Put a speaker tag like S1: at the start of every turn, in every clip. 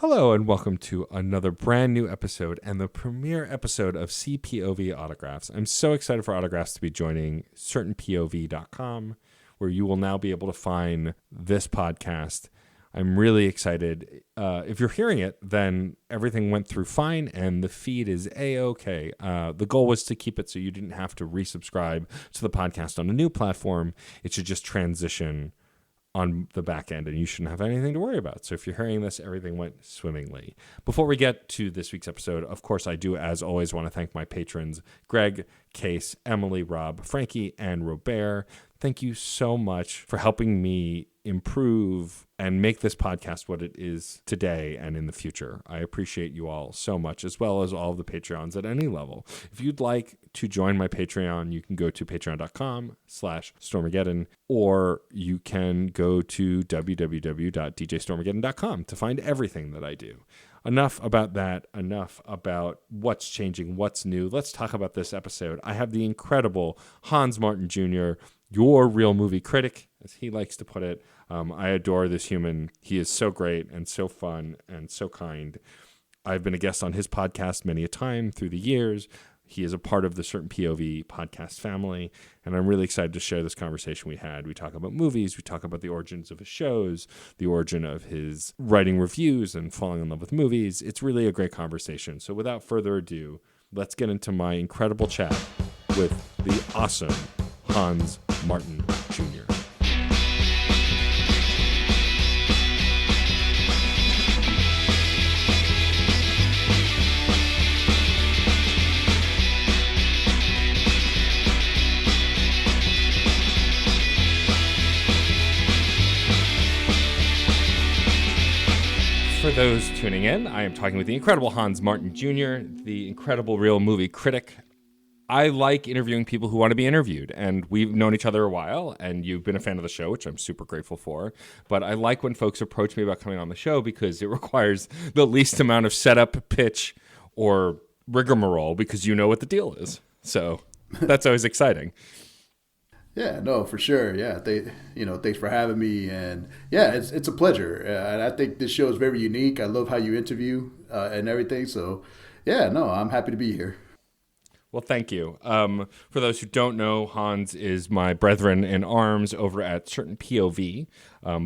S1: Hello and welcome to another brand new episode and the premiere episode of CPOV Autographs. I'm so excited for Autographs to be joining certainpov.com, where you will now be able to find this podcast. I'm really excited. If you're hearing it, then everything went through fine and the feed is A-OK. The goal was to keep it so you didn't have to resubscribe to the podcast on a new platform. It should just transition on the back end, and you shouldn't have anything to worry about. So if you're hearing this, everything went swimmingly. Before we get to this week's episode, of course, I do, as always, want to thank my patrons, Greg, Case, Emily, Rob, Frankie, and Robert. Thank you so much for helping me improve and make this podcast what it is today and in the future. I appreciate you all so much, as well as all of the Patreons at any level. If you'd like to join my Patreon, you can go to patreon.com/Stormageddon, or you can go to www.djstormageddon.com to find everything that I do. Enough about that. Enough about what's changing, what's new. Let's talk about this episode. I have the incredible Hans Martin Jr., your real movie critic, as he likes to put it. I adore this human. He is so great and so fun and so kind. I've been a guest on his podcast many a time through the years. He is a part of the Certain POV podcast family, and I'm really excited to share this conversation we had. We talk about movies, we talk about the origins of his shows, the origin of his writing reviews and falling in love with movies. It's really a great conversation. So without further ado, let's get into my incredible chat with the awesome Hans Martin Jr. For those tuning in, I am talking with the incredible Hans Martin Jr., the incredible real movie critic. I like interviewing people who want to be interviewed, and we've known each other a while, and you've been a fan of the show, which I'm super grateful for. But I like when folks approach me about coming on the show because it requires the least amount of setup, pitch, or rigmarole because you know what the deal is. So that's always exciting.
S2: Yeah, no, for sure. Yeah, thanks for having me, and yeah, it's a pleasure. And I think this show is very unique. I love how you interview and everything. So, yeah, no, I'm happy to be here.
S1: Well, thank you. For those who don't know, Hans is my brethren in arms over at Certain POV.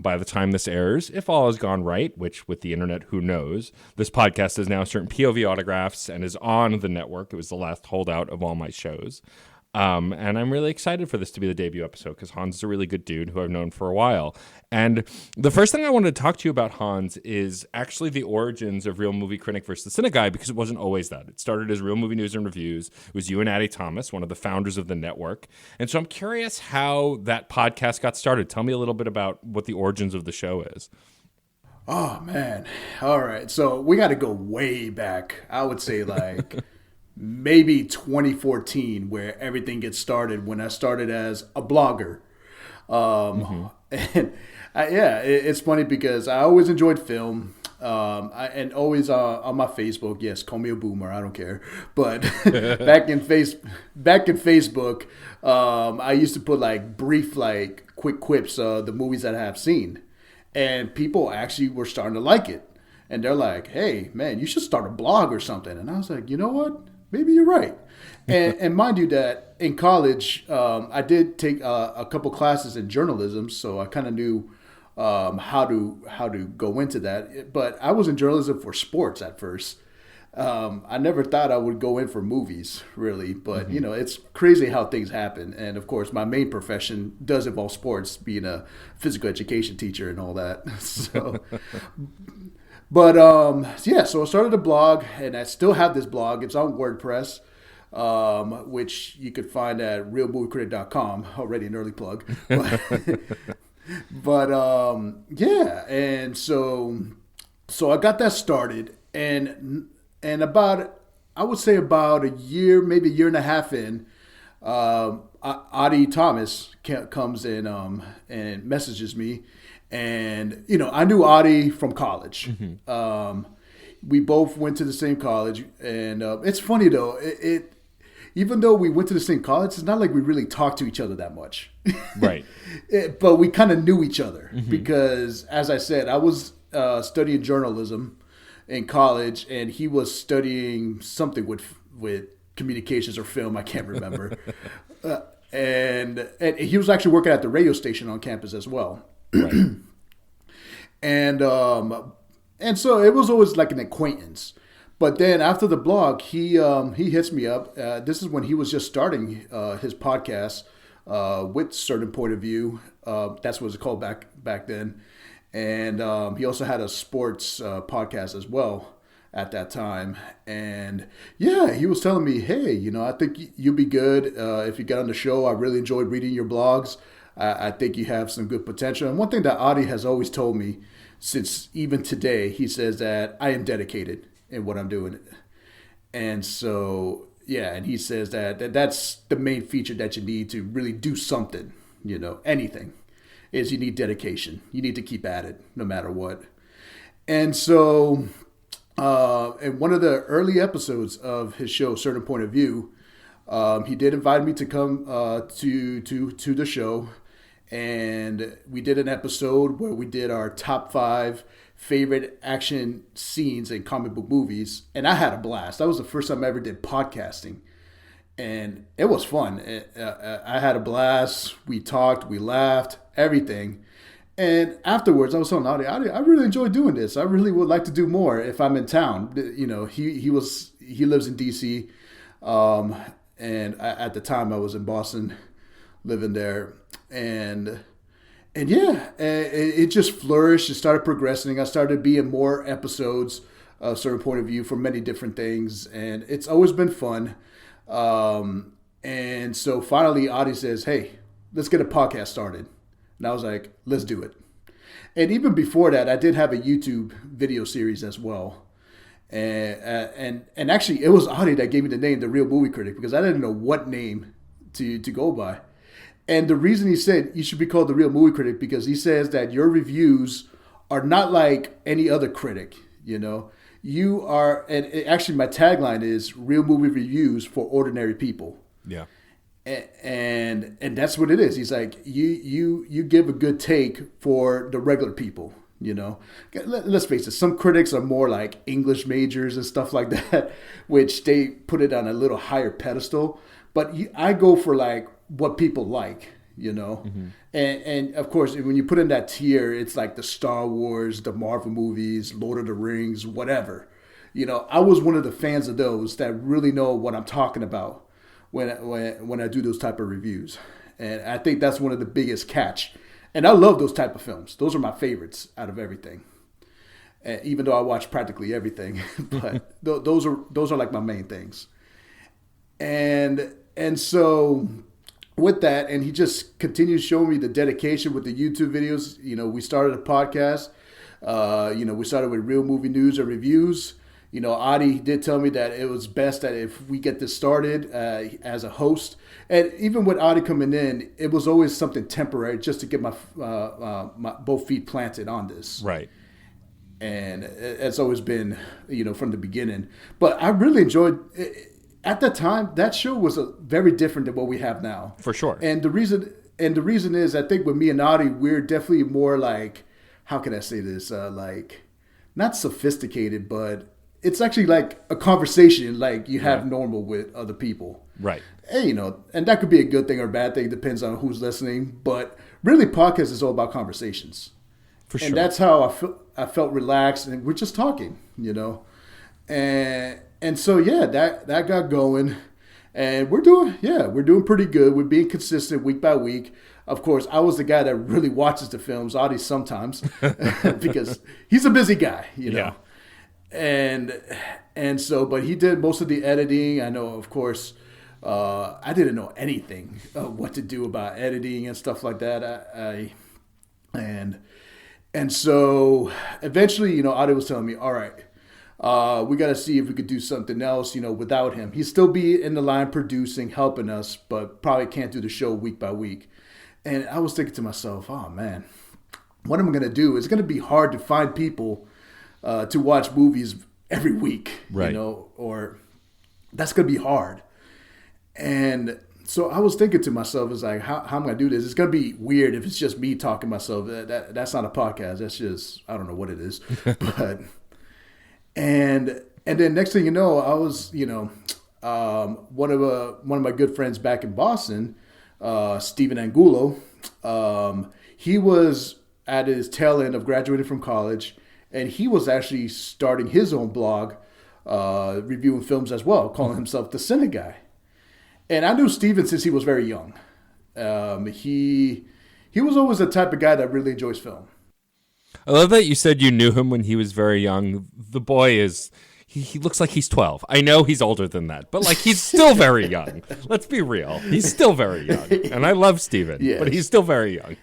S1: By the time this airs, if all has gone right, which with the internet, who knows, this podcast is now Certain POV Autographs and is on the network. It was the last holdout of all my shows. And I'm really excited for this to be the debut episode because Hans is a really good dude who I've known for a while. And the first thing I wanted to talk to you about, Hans, is actually the origins of Real Movie Critic versus the Cine Guy, because it wasn't always that. It started as Real Movie News and Reviews. It was you and Addie Thomas, one of the founders of the network. And so I'm curious how that podcast got started. Tell me a little bit about what the origins of the show is.
S2: Oh, man. All right. So we got to go way back. I would say like maybe 2014, where everything gets started, when I started as a blogger. And it's funny because I always enjoyed film. And always on my Facebook, yes, call me a boomer, I don't care. But back in Facebook, I used to put like brief, like quick quips of the movies that I have seen, and people actually were starting to like it. And they're like, "Hey, man, you should start a blog or something." And I was like, you know what? Maybe you're right. And mind you that in college, I did take a couple classes in journalism, so I kind of knew how to go into that. But I was in journalism for sports at first. I never thought I would go in for movies, really. But, it's crazy how things happen. And, of course, my main profession does involve sports, being a physical education teacher and all that. So... But, so I started a blog, and I still have this blog. It's on WordPress, which you could find at realmoviecritic.com. Already an early plug. But and so I got that started, and about a year, maybe a year and a half in, Addie Thomas comes in and messages me. And, I knew Addie from college. Mm-hmm. We both went to the same college. And it's funny, though. Even though we went to the same college, it's not like we really talked to each other that much.
S1: Right.
S2: But we kind of knew each other. Mm-hmm. Because, as I said, I was studying journalism. in college, and he was studying something with communications or film. I can't remember. And he was actually working at the radio station on campus as well.
S1: Right.
S2: And so it was always like an acquaintance. But then after the blog, he hits me up. This is when he was just starting his podcast with Certain Point of View. That's what it was called back then. And he also had a sports podcast as well at that time. And yeah, he was telling me, hey, I think you'd be good if you got on the show. I really enjoyed reading your blogs. I think you have some good potential. And one thing that Adi has always told me since even today, he says that I am dedicated in what I'm doing. And so, yeah, and he says that's the main feature that you need to really do something, anything, is you need dedication. You need to keep at it no matter what. And so, in one of the early episodes of his show, Certain Point of View, he did invite me to come to the show. And we did an episode where we did our top 5 favorite action scenes in comic book movies. And I had a blast. That was the first time I ever did podcasting. And it was fun. I had a blast. We talked, we laughed, everything. And afterwards, I was telling Adi, I really enjoy doing this. I really would like to do more if I'm in town. He lives in D.C. And at the time I was in Boston, living there. And yeah, it just flourished. It started progressing. I started being more episodes of Certain Point of View for many different things. And it's always been fun. And so finally, Adi says, hey, let's get a podcast started. And I was like, let's do it. And even before that, I did have a YouTube video series as well. And actually, it was Adi that gave me the name, The Real Movie Critic, because I didn't know what name to go by. And the reason he said you should be called The Real Movie Critic, because he says that your reviews are not like any other critic, You are, and actually my tagline is Real Movie Reviews for Ordinary People.
S1: Yeah.
S2: And that's what it is. He's like, you give a good take for the regular people, Let's face it, some critics are more like English majors and stuff like that, which they put it on a little higher pedestal. But I go for like what people like, Mm-hmm. And of course, when you put in that tier, it's like the Star Wars, the Marvel movies, Lord of the Rings, whatever. I was one of the fans of those that really know what I'm talking about when I do those type of reviews. And I think that's one of the biggest catch. And I love those type of films. Those are my favorites out of everything. Even though I watch practically everything, but those are like my main things. And so with that, and he just continues showing me the dedication with the YouTube videos. We started a podcast. We started with Real Movie News and Reviews. Adi did tell me that it was best that if we get this started as a host. And even with Adi coming in, it was always something temporary just to get my both feet planted on this.
S1: Right.
S2: And it's always been, from the beginning. But I really enjoyed it. At that time, that show was very different than what we have now.
S1: For sure.
S2: And the reason is, I think with me and Adi, we're definitely more like, how can I say this? Like, not sophisticated, but it's actually like a conversation like you have normal with other people.
S1: Right.
S2: And, and that could be a good thing or a bad thing, depends on who's listening. But really, podcast is all about conversations.
S1: For sure.
S2: And that's how I felt relaxed, and we're just talking, And so, yeah, that got going, and we're doing pretty good. We're being consistent week by week. Of course, I was the guy that really watches the films, Adi sometimes, because he's a busy guy,
S1: Yeah.
S2: And so, but he did most of the editing. I know, of course, I didn't know anything what to do about editing and stuff like that. And so eventually, Adi was telling me, all right, we got to see if we could do something else, without him. He'd still be in the line producing, helping us, but probably can't do the show week by week. And I was thinking to myself, oh, man, what am I going to do? It's going to be hard to find people to watch movies every week,
S1: right.
S2: Or that's going to be hard. And so I was thinking to myself, it's like, how am I going to do this? It's going to be weird if it's just me talking to myself. That's not a podcast. That's just, I don't know what it is. And then next thing you know, I was, one of my good friends back in Boston, Stephen Angulo. He was at his tail end of graduating from college, and he was actually starting his own blog, reviewing films as well, calling himself the Cine Guy. And I knew Stephen since he was very young. He was always the type of guy that really enjoys film.
S1: I love that you said you knew him when he was very young. The boy is... He looks like he's 12. I know he's older than that, but like he's still very young. Let's be real. He's still very young. And I love Steven, yes. But he's still very young.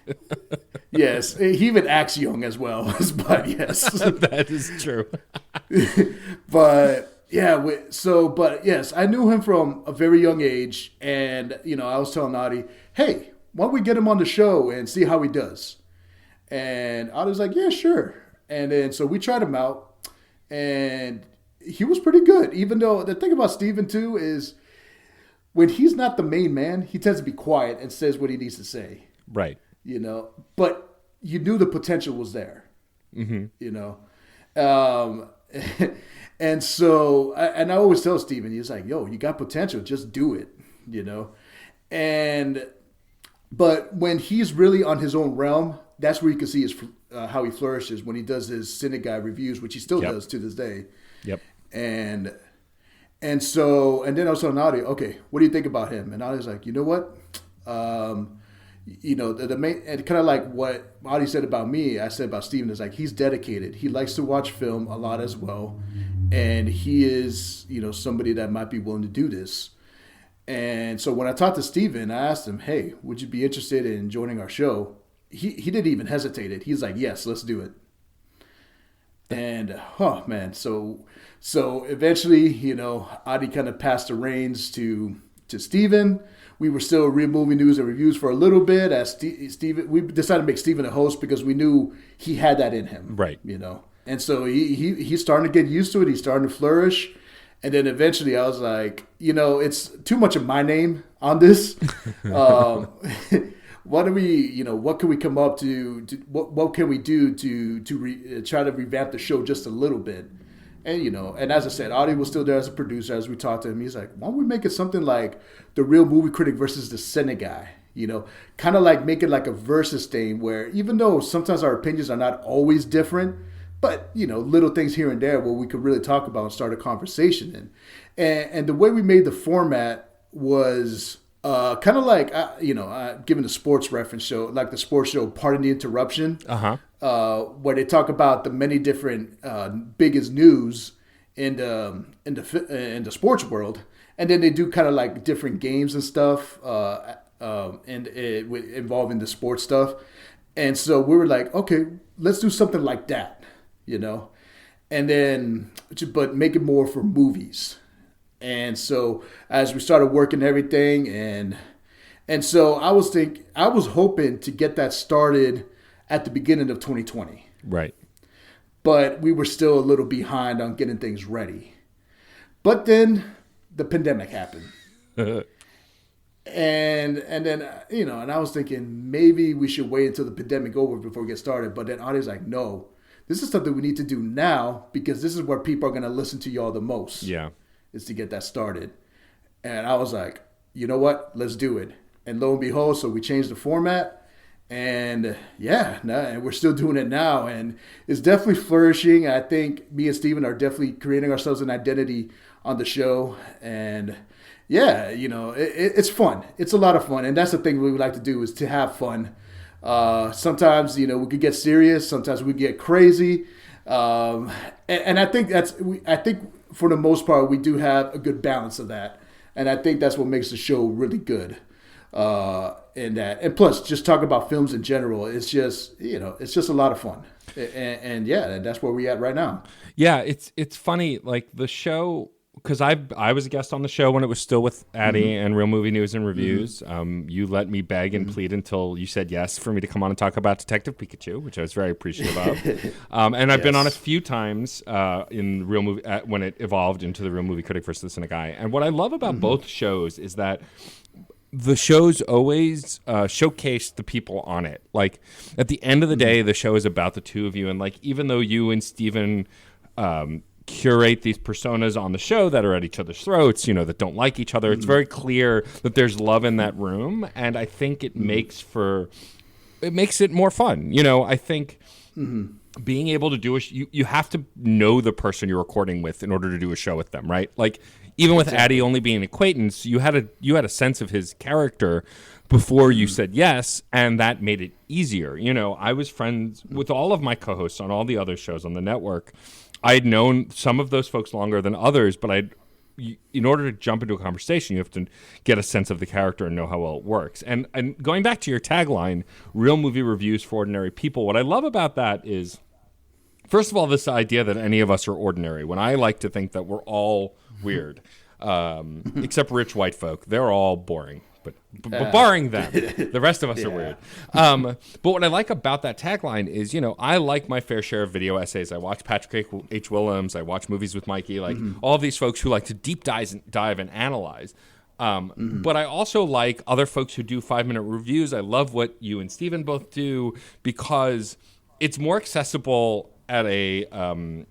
S2: Yes. He even acts young as well. But yes.
S1: That is true.
S2: But yeah, but yes, I knew him from a very young age. And, I was telling Adi, hey, why don't we get him on the show and see how he does? And Adi was like, yeah, sure. And then so we tried him out, and he was pretty good, even though the thing about Steven, too, is when he's not the main man, he tends to be quiet and says what he needs to say.
S1: Right.
S2: But you knew the potential was there, and so, and I always tell Steven, he's like, yo, you got potential, just do it, but when he's really on his own realm, that's where you can see how he flourishes when he does his Cine Guy reviews, which he still does to this day.
S1: Yep. And then I was telling Adi, okay, what do you think about him? And Adi was like, you know what? The main, and kind of like what Adi said about me, I said about Steven, is like, he's dedicated. He likes to watch film a lot as well. And he is, somebody that might be willing to do this. And so when I talked to Steven, I asked him, hey, would you be interested in joining our show? He didn't even hesitate. He's like, yes, let's do it. And, oh, man, so eventually, Adi kind of passed the reins to Steven. We were still Real Movie News and Reviews for a little bit. As Steven, we decided to make Steven a host because we knew he had that in him. Right.
S2: And so he's starting to get used to it. He's starting to flourish. And then eventually I was like, it's too much of my name on this. What do we, what can we come up to what can we do to try to revamp the show just a little bit? And, and as I said, Adi was still there as a producer as we talked to him. He's like, why don't we make it something like the Real Movie Critic versus the Cine Guy? Kind of like make it like a versus thing where even though sometimes our opinions are not always different, but, little things here and there where we could really talk about and start a conversation in. And the way we made the format was kind of like, given the sports reference show, like the sports show Pardon the Interruption, where they talk about the many different biggest news in the sports world. And then they do kind of like different games and stuff involving the sports stuff. And so we were like, okay, let's do something like that. And then, but make it more for movies. And so as we started working everything, and so I was hoping to get that started at the beginning of 2020.
S1: Right.
S2: But we were still a little behind on getting things ready. But then the pandemic happened. And then, and I was thinking maybe we should wait until the pandemic over before we get started. But then Adi's like, no. This is something we need to do now because this is where people are going to listen to y'all the most.
S1: Yeah.
S2: Is to get that started. And I was like, you know what? Let's do it. And lo and behold, so we changed the format. And and we're still doing it now. And it's definitely flourishing. I think me and Steven are definitely creating ourselves an identity on the show. And it's fun. It's a lot of fun. And that's the thing we would like to do is to have fun. Sometimes, we could get serious. Sometimes we get crazy. And I think I think for the most part, we do have a good balance of that. And I think that's what makes the show really good. And plus just talk about films in general. It's just, it's just a lot of fun. And that's where we're at right now.
S1: Yeah. It's funny, like the show, because I was a guest on the show when it was still with Addy and Real Movie News and Reviews. You let me beg and plead until you said yes for me to come on and talk about Detective Pikachu, which I was very appreciative of. And I've been on a few times in Real Movie when it evolved into the Real Movie Critic versus the Cine Guy. And what I love about both shows is that the shows always showcase the people on it. Like at the end of the day, the show is about the two of you, and like even though you and Steven curate these personas on the show that are at each other's throats, that don't like each other. It's very clear that there's love in that room, and I think it makes it more fun. I think being able to do you have to know the person you're recording with in order to do a show with them, right? Like even with Addy only being an acquaintance, you had a sense of his character before you said yes, and that made it easier. I was friends with all of my co-hosts on all the other shows on the network. I'd known some of those folks longer than others, but in order to jump into a conversation, you have to get a sense of the character and know how well it works. And going back to your tagline, real movie reviews for ordinary people, what I love about that is, first of all, this idea that any of us are ordinary, when I like to think that we're all weird, except rich white folk. They're all boring. But barring them, the rest of us are weird. But what I like about that tagline is, I like my fair share of video essays. I watch Patrick H. Willems. I watch Movies with Mikey. Like all of these folks who like to deep dive and analyze. But I also like other folks who do 5-minute reviews. I love what you and Steven both do because it's more accessible at a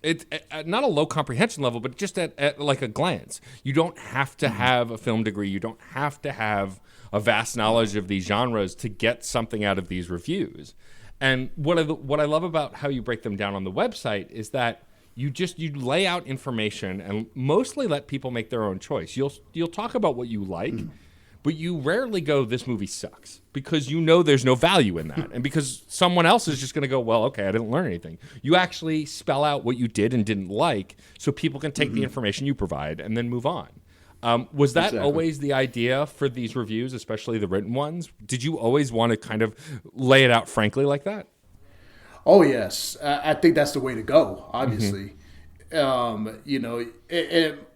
S1: it's not a low comprehension level, but just at like a glance. You don't have to have a film degree. You don't have to have a vast knowledge of these genres to get something out of these reviews. And what I love about how you break them down on the website is that you lay out information and mostly let people make their own choice. You'll talk about what you like, but you rarely go, this movie sucks, because there's no value in that. And because someone else is just going to go, well, okay, I didn't learn anything. You actually spell out what you did and didn't like so people can take the information you provide and then move on. Was that always the idea for these reviews, especially the written ones? Did you always want to kind of lay it out frankly like that?
S2: Oh, yes. I think that's the way to go, obviously.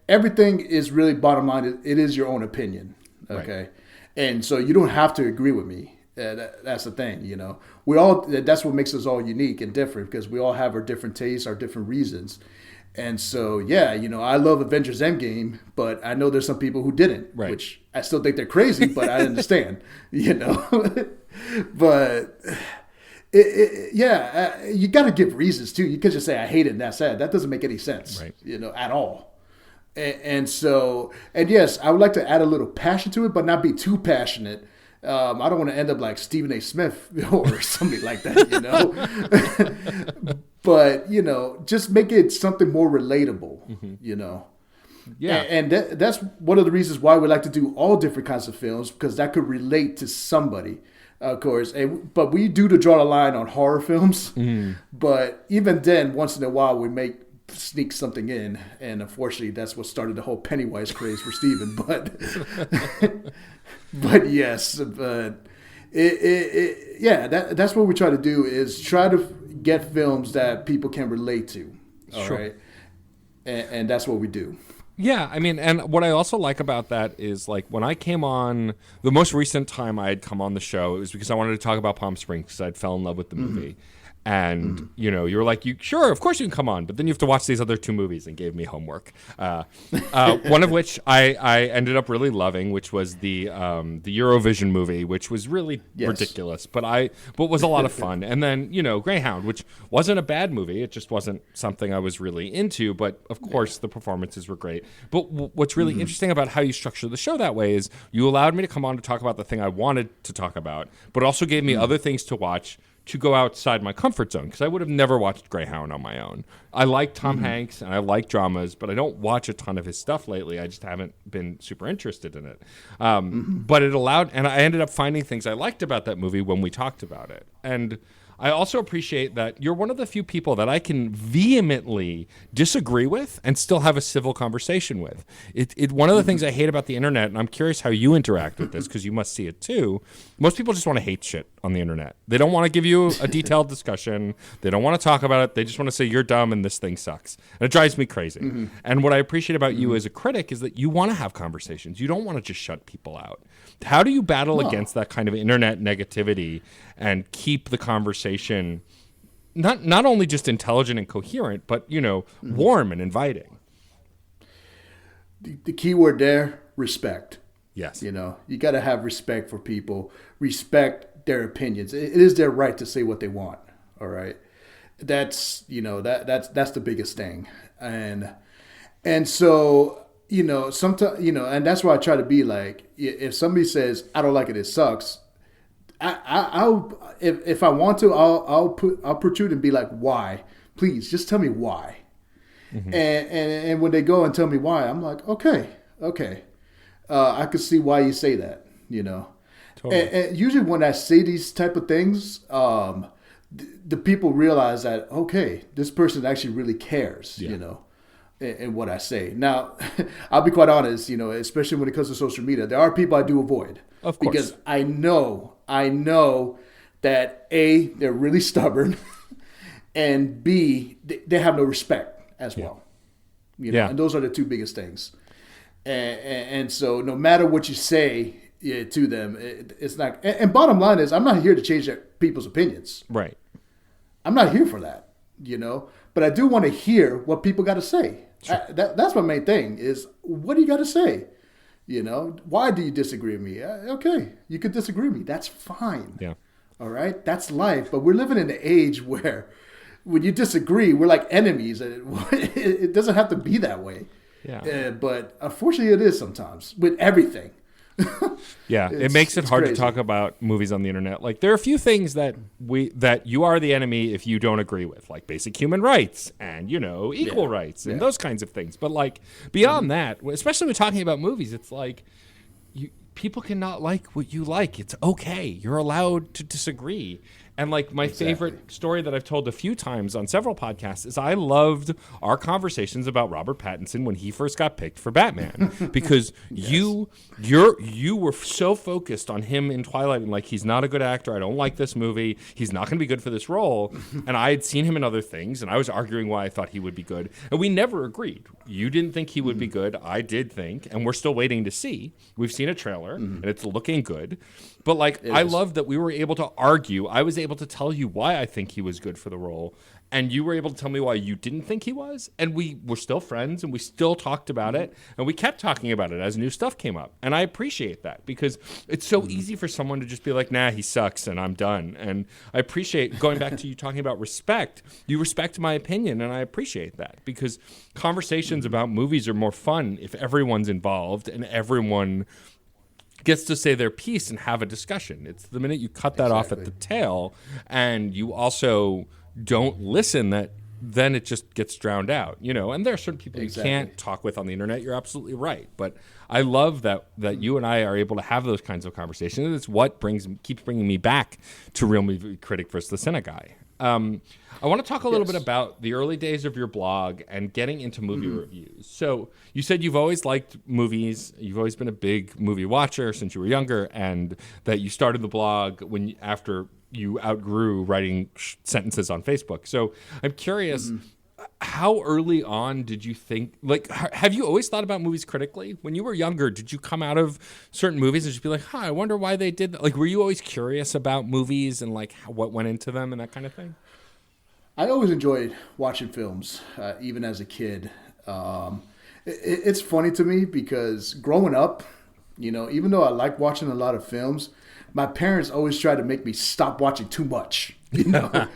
S2: Everything is really, bottom line, it is your own opinion. Okay. Right. And so you don't have to agree with me. That's the thing, that's what makes us all unique and different, because we all have our different tastes, our different reasons. And so, I love Avengers Endgame, but I know there's some people who didn't, which I still think they're crazy, but I understand, but you got to give reasons too. You could just say, I hate it and that's it. That doesn't make any sense, at all. And yes, I would like to add a little passion to it, but not be too passionate. I don't want to end up like Stephen A. Smith or something like that, But, just make it something more relatable, Yeah. And that's one of the reasons why we like to do all different kinds of films, because that could relate to somebody, of course. But we do to draw a line on horror films. But even then, once in a while, we sneak something in, and unfortunately that's what started the whole Pennywise craze for Steven. But that's what we try to do, is try to get films that people can relate to. All right, and that's what we do.
S1: Yeah, I mean, and what I also like about that is, like, when I came on, the most recent time I had come on the show, it was because I wanted to talk about Palm Springs, because I'd fell in love with the movie. And, you were like, sure, of course you can come on, but then you have to watch these other two movies, and gave me homework. One of which I ended up really loving, which was the Eurovision movie, which was really ridiculous, but was a lot of fun. And then, Greyhound, which wasn't a bad movie. It just wasn't something I was really into, but of course the performances were great. But what's really interesting about how you structure the show that way is you allowed me to come on to talk about the thing I wanted to talk about, but also gave me other things to watch to go outside my comfort zone, because I would have never watched Greyhound on my own. I like Tom Hanks and I like dramas, but I don't watch a ton of his stuff lately. I just haven't been super interested in it. But it allowed, and I ended up finding things I liked about that movie when we talked about it. And I also appreciate that you're one of the few people that I can vehemently disagree with and still have a civil conversation with. One of the things I hate about the internet, and I'm curious how you interact with this, because you must see it too, most people just want to hate shit on the internet. They don't want to give you a detailed discussion. They don't want to talk about it. They just want to say you're dumb and this thing sucks. And it drives me crazy. And what I appreciate about you as a critic is that you want to have conversations. You don't want to just shut people out. How do you battle against that kind of internet negativity and keep the conversation not only just intelligent and coherent, but, warm and inviting?
S2: The key word there, respect.
S1: Yes.
S2: You got to have respect for people, respect their opinions. It is their right to say what they want. All right. That's that's the biggest thing, and so sometimes and that's why I try to be like, if somebody says I don't like it, it sucks. I'll if I want to, I'll protrude and be like, why? Please, just tell me why. Mm-hmm. And when they go and tell me why, I'm like, okay, I could see why you say that. Totally. And usually when I say these type of things, the people realize that, okay, this person actually really cares, in what I say. Now, I'll be quite honest, especially when it comes to social media, there are people I do avoid.
S1: Of course.
S2: Because I know that A, they're really stubborn, and B, they have no respect as well. And those are the two biggest things. And so no matter what you say to them, it's not. And bottom line is, I'm not here to change people's opinions.
S1: Right.
S2: I'm not here for that, But I do want to hear what people got to say. Sure. That's my main thing is, what do you got to say? Why do you disagree with me? Okay, you could disagree with me. That's fine.
S1: Yeah.
S2: All right, that's life. But we're living in an age where when you disagree, we're like enemies. It doesn't have to be that way.
S1: Yeah.
S2: But unfortunately, it is sometimes with everything.
S1: Yeah, it makes it hard
S2: crazy
S1: to talk about movies on the internet. Like, there are a few things that you are the enemy if you don't agree with, like basic human rights and equal rights and those kinds of things. But like beyond that, especially when talking about movies, it's like people cannot like what you like. It's okay. You're allowed to disagree. And like my favorite story that I've told a few times on several podcasts is I loved our conversations about Robert Pattinson when he first got picked for Batman, because you were so focused on him in Twilight and like, he's not a good actor. I don't like this movie. He's not going to be good for this role. And I had seen him in other things, and I was arguing why I thought he would be good. And we never agreed. You didn't think he would be good. I did think, and we're still waiting to see. We've seen a trailer, and it's looking good. But like, I love that we were able to argue. I was able to tell you why I think he was good for the role, and you were able to tell me why you didn't think he was, and we were still friends, and we still talked about it, and we kept talking about it as new stuff came up. And I appreciate that, because it's so easy for someone to just be like, nah, he sucks and I'm done. And I appreciate, going back to you talking about respect, you respect my opinion, and I appreciate that, because conversations about movies are more fun if everyone's involved and everyone gets to say their piece and have a discussion. It's the minute you cut that off at the tail and you also don't listen, that then it just gets drowned out, and there are certain people you can't talk with on the internet. You're absolutely right. But I love that you and I are able to have those kinds of conversations. And it's what keeps bringing me back to Real Movie Critic versus the Cine Guy. I want to talk a little bit about the early days of your blog and getting into movie reviews. So you said you've always liked movies. You've always been a big movie watcher since you were younger, and that you started the blog after you outgrew writing sentences on Facebook. So I'm curious, how early on did you think, like, have you always thought about movies critically? When you were younger, did you come out of certain movies and just be like, I wonder why they did that? Like, were you always curious about movies and like what went into them and that kind of thing?
S2: I always enjoyed watching films, even as a kid. It's funny to me because growing up, even though I like watching a lot of films, my parents always tried to make me stop watching too much, because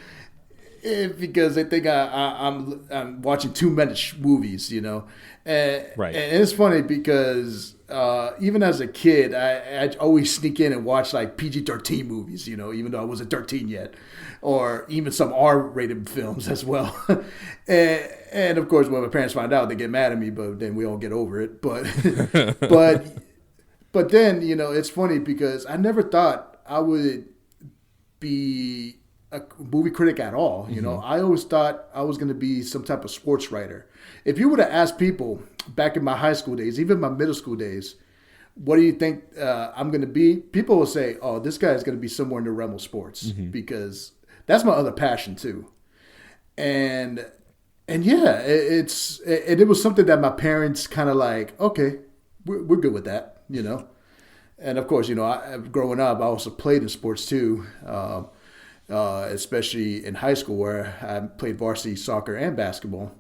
S2: they think I'm watching too many movies, Right. And it's funny because even as a kid, I'd always sneak in and watch like PG-13 movies, even though I wasn't 13 yet, or even some R-rated films as well. and of course, when my parents find out, they get mad at me, but then we all get over it. But but then, it's funny because I never thought I would be a movie critic at all. I always thought I was going to be some type of sports writer. If you would have asked people back in my high school days, even my middle school days, what do you think I'm going to be? People will say, oh, this guy is going to be somewhere in the realm of sports, because that's my other passion too. And yeah, it was something that my parents kind of like, okay, we're good with that, And of course, growing up, I also played in sports too, especially in high school where I played varsity soccer and basketball.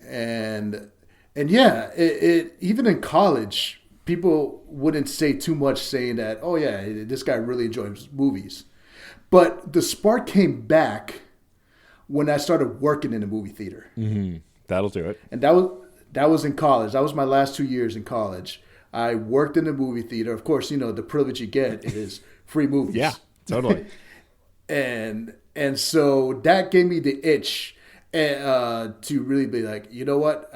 S2: And yeah, it even in college, people wouldn't say too much, saying that, oh yeah, this guy really enjoys movies. But the spark came back when I started working in a movie theater.
S1: That'll do it.
S2: And that was in college. That was my last 2 years in college. I worked in a movie theater. Of course, the privilege you get is free movies.
S1: Yeah, totally.
S2: and so that gave me the itch to really be like, you know what?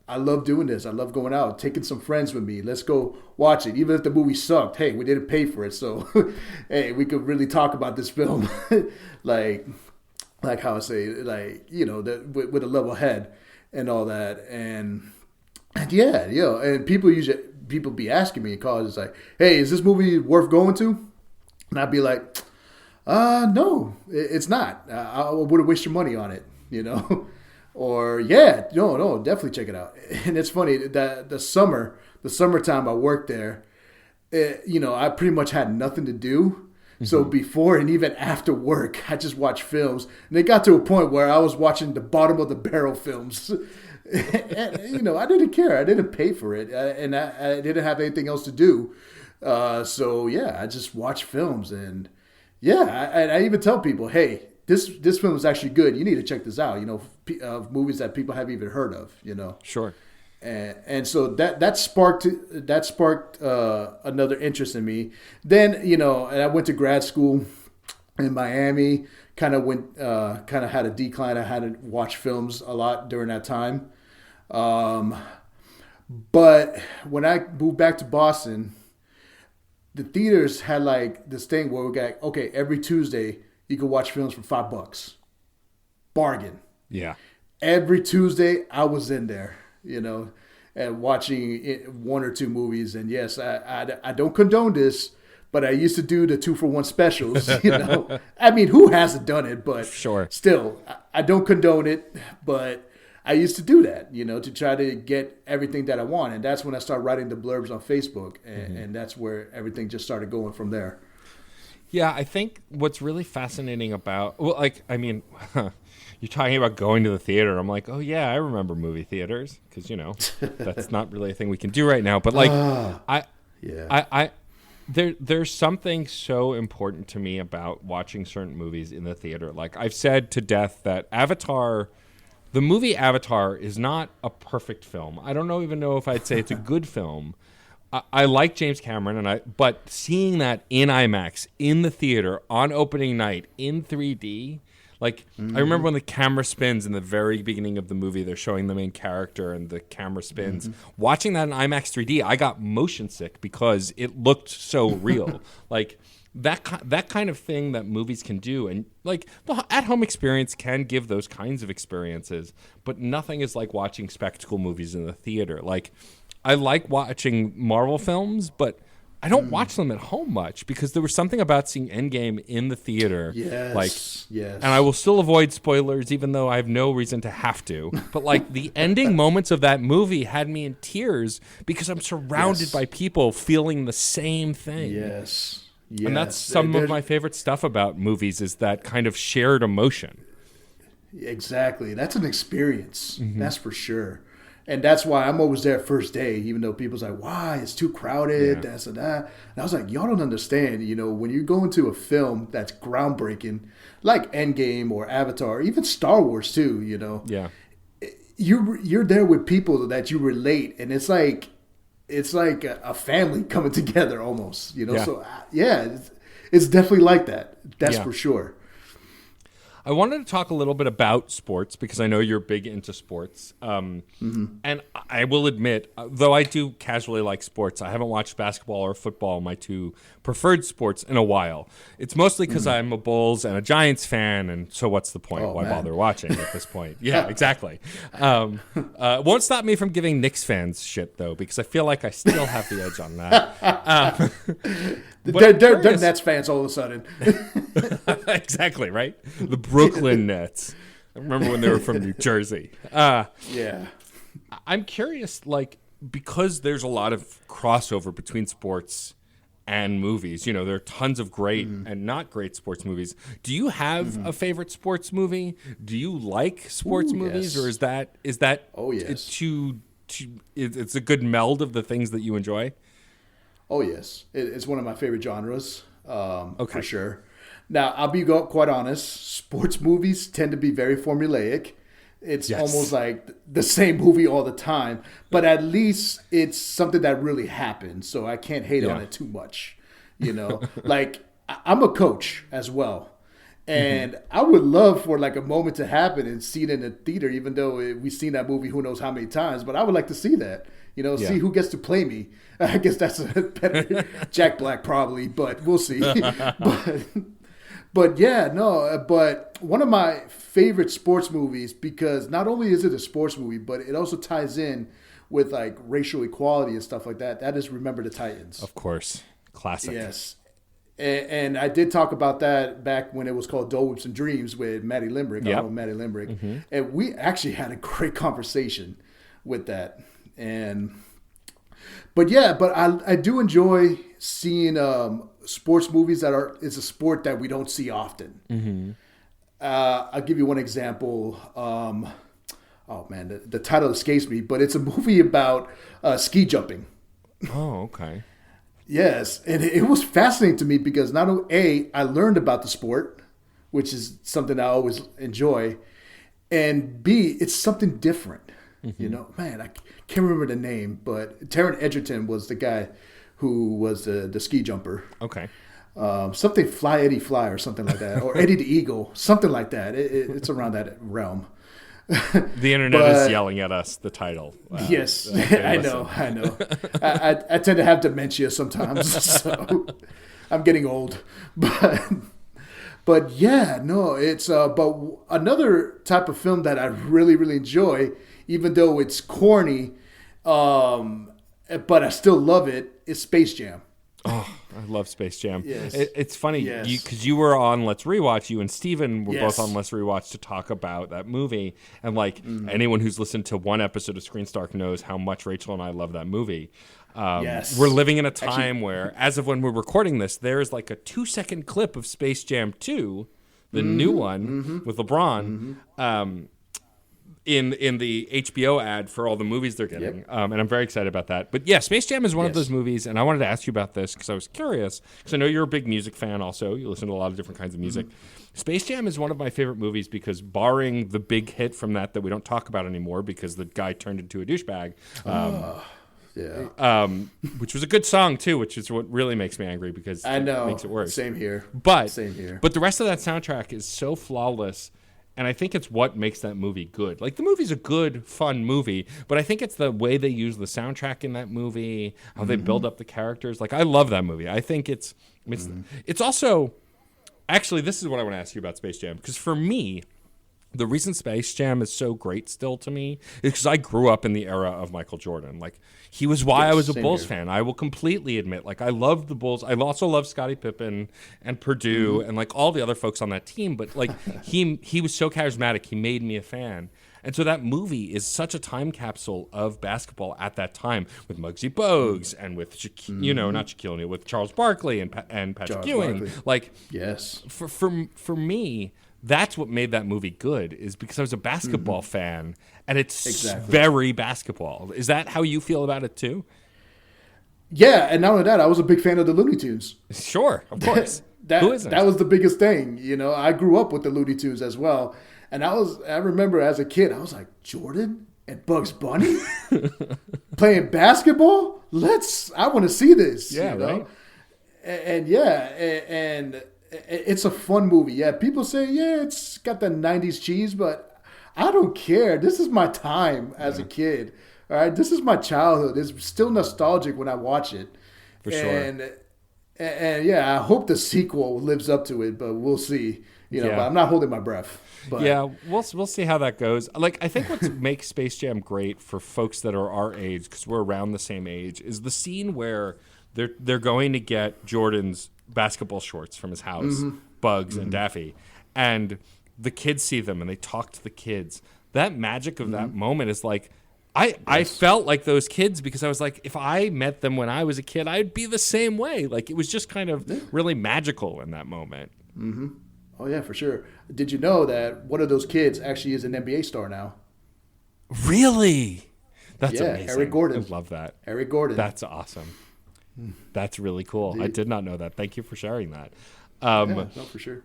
S2: I love doing this. I love going out, taking some friends with me. Let's go watch it. Even if the movie sucked, hey, we didn't pay for it, so hey, we could really talk about this film, like how I say, with a level head and all that, and yeah, and people be asking me in college, it's like, hey, is this movie worth going to? And I'd be like, no, it's not. I wouldn't waste your money on it, Or yeah, no, definitely check it out. And it's funny that the summertime I worked there, I pretty much had nothing to do. So before and even after work, I just watched films. And it got to a point where I was watching the bottom of the barrel films. And, I didn't care. I didn't pay for it. And I didn't have anything else to do. So yeah, I just watched films. And yeah, I even tell people, hey, this film is actually good. You need to check this out. Movies that people haven't even heard of.
S1: Sure.
S2: And so that sparked another interest in me. Then and I went to grad school in Miami. Kind of had a decline. I hadn't watched films a lot during that time. But when I moved back to Boston, the theaters had like this thing where we got, okay, every Tuesday you could watch films for $5. Bargain.
S1: Yeah.
S2: Every Tuesday I was in there, and watching one or two movies. And yes, I don't condone this, but I used to do the 2-for-1 specials, I mean, who hasn't done it? But
S1: sure.
S2: Still, I don't condone it, but I used to do that, to try to get everything that I want. And that's when I started writing the blurbs on Facebook. And that's where everything just started going from there.
S1: Yeah, I think what's really fascinating about, you're talking about going to the theater. I'm like, oh yeah, I remember movie theaters because that's not really a thing we can do right now. But there's something so important to me about watching certain movies in the theater. Like I've said to death that the movie Avatar is not a perfect film. I don't even know if I'd say it's a good film. I like James Cameron, but seeing that in IMAX, in the theater, on opening night, in 3D, I remember when the camera spins in the very beginning of the movie, they're showing the main character and the camera spins. Watching that in IMAX 3D, I got motion sick because it looked so real. That kind of thing that movies can do, and the at-home experience can give those kinds of experiences, but nothing is like watching spectacle movies in the theater. I like watching Marvel films, but I don't watch them at home much because there was something about seeing Endgame in the theater.
S2: Yes.
S1: And I will still avoid spoilers, even though I have no reason to have to. But the ending moments of that movie had me in tears because I'm surrounded by people feeling the same thing.
S2: Yes.
S1: And that's some of my favorite stuff about movies is that kind of shared emotion.
S2: Exactly. That's an experience. That's for sure. And that's why I'm always there first day, even though people's like, why? It's too crowded, that's and that. And I was like, y'all don't understand, when you go into a film that's groundbreaking, like Endgame or Avatar, or even Star Wars too,
S1: Yeah.
S2: You're there with people that you relate, and it's like a family coming together almost,
S1: Yeah.
S2: So it's definitely like that. That's for sure.
S1: I wanted to talk a little bit about sports because I know you're big into sports. And I will admit, though I do casually like sports, I haven't watched basketball or football, my two preferred sports, in a while. It's mostly because I'm a Bulls and a Giants fan, and so what's the point? Why bother watching at this point? Yeah, exactly. Won't stop me from giving Knicks fans shit, though, because I feel like I still have the edge on that.
S2: They're Nets fans all of a sudden.
S1: Exactly, right? The Brooklyn Nets. I remember when they were from New Jersey.
S2: Yeah.
S1: I'm curious, because there's a lot of crossover between sports and movies. There are tons of great and not great sports movies. Do you have a favorite sports movie? Do you like sports movies, or is that?
S2: Oh yes.
S1: It's a good meld of the things that you enjoy.
S2: Oh yes, it's one of my favorite genres. For sure. Now, I'll be quite honest. Sports movies tend to be very formulaic. It's almost like the same movie all the time, but at least it's something that really happened, so I can't hate on it too much. Like I'm a coach as well, and I would love for like a moment to happen and see it in the theater, even though we've seen that movie who knows how many times. But I would like to see that, see who gets to play me. I guess that's a better Jack Black probably, but we'll see. But yeah, no, but one of my favorite sports movies, because not only is it a sports movie, but it also ties in with like racial equality and stuff like that. That is Remember the Titans.
S1: Of course. Classic.
S2: Yes. And I did talk about that back when it was called Dole Whips and Dreams with Maddie Limbrick.
S1: Yep.
S2: I know Maddie Limbrick. And we actually had a great conversation with that. But I do enjoy seeing sports movies it's a sport that we don't see often. I'll give you one example. Oh man, the title escapes me, but it's a movie about ski jumping.
S1: Oh, okay.
S2: Yes, and it was fascinating to me because not only I learned about the sport, which is something I always enjoy, and B, it's something different. Man, I can't remember the name, but Taron Egerton was the guy who was the ski jumper.
S1: Okay.
S2: Something Fly Eddie Fly or something like that, or Eddie the Eagle, something like that. It's around that realm.
S1: The internet is yelling at us the title.
S2: Yes, I know. I tend to have dementia sometimes, so I'm getting old. But yeah, no, it's but another type of film that I really, really enjoy, even though it's corny, but I still love it, is Space Jam.
S1: Oh, I love Space Jam.
S2: Yes.
S1: It's funny
S2: Yes.
S1: because you were on Let's Rewatch. You and Steven were both on Let's Rewatch to talk about that movie. And like anyone who's listened to one episode of Screen Stark knows how much Rachel and I love that movie. We're living in a time where, as of when we're recording this, there is like a 2-second clip of Space Jam 2, the new one with LeBron. In the HBO ad for all the movies they're getting. And I'm very excited about that. But yeah, Space Jam is one of those movies, and I wanted to ask you about this because I was curious, because I know you're a big music fan also. You listen to a lot of different kinds of music. Space Jam is one of my favorite movies because barring the big hit from that we don't talk about anymore because the guy turned into a douchebag. Which was a good song too, which is what really makes me angry because it makes it worse.
S2: Same here.
S1: But the rest of that soundtrack is so flawless. And I think it's what makes that movie good. Like, the movie's a good, fun movie, but I think it's the way they use the soundtrack in that movie, how they build up the characters. Like, I love that movie. I think it's also... Actually, this is what I want to ask you about Space Jam. Because for me, the reason Space Jam is so great still to me is because I grew up in the era of Michael Jordan. Like, he was why I was a Bulls fan. I will completely admit. Like, I loved the Bulls. I also loved Scottie Pippen and Purdue and, like, all the other folks on that team. But, like, he was so charismatic. He made me a fan. And so that movie is such a time capsule of basketball at that time with Muggsy Bogues and with, not Shaquille O'Neal, with Charles Barkley and Patrick Ewing. Barkley. Like,
S2: yes.
S1: For me... That's what made that movie good, is because I was a basketball fan, and it's very basketball. Is that how you feel about it too?
S2: Yeah, and not only that, I was a big fan of the Looney Tunes.
S1: Sure, of course.
S2: Who isn't? That was the biggest thing. I grew up with the Looney Tunes as well, and I remember as a kid, I was like, Jordan and Bugs Bunny playing basketball? I want to see this.
S1: Yeah, right.
S2: And it's a fun movie. Yeah, people say, it's got the 90s cheese, but I don't care. This is my time as a kid. All right, this is my childhood. It's still nostalgic when I watch it.
S1: For sure.
S2: And yeah, I hope the sequel lives up to it, but we'll see. But I'm not holding my breath. But.
S1: Yeah, we'll see how that goes. Like, I think what makes Space Jam great for folks that are our age, because we're around the same age, is the scene where they're going to get Jordan's basketball shorts from his house, Bugs and Daffy, and the kids see them and they talk to the kids. That magic of that moment is like, I felt like those kids because I was like, if I met them when I was a kid, I'd be the same way. Like, it was just kind of really magical in that moment.
S2: Oh yeah, for sure. Did you know that one of those kids actually is an NBA star now?
S1: Really? That's amazing.
S2: Eric Gordon.
S1: I love that.
S2: Eric Gordon.
S1: That's awesome. That's really cool. I did not know that. Thank you for sharing that.
S2: Yeah, no, for sure.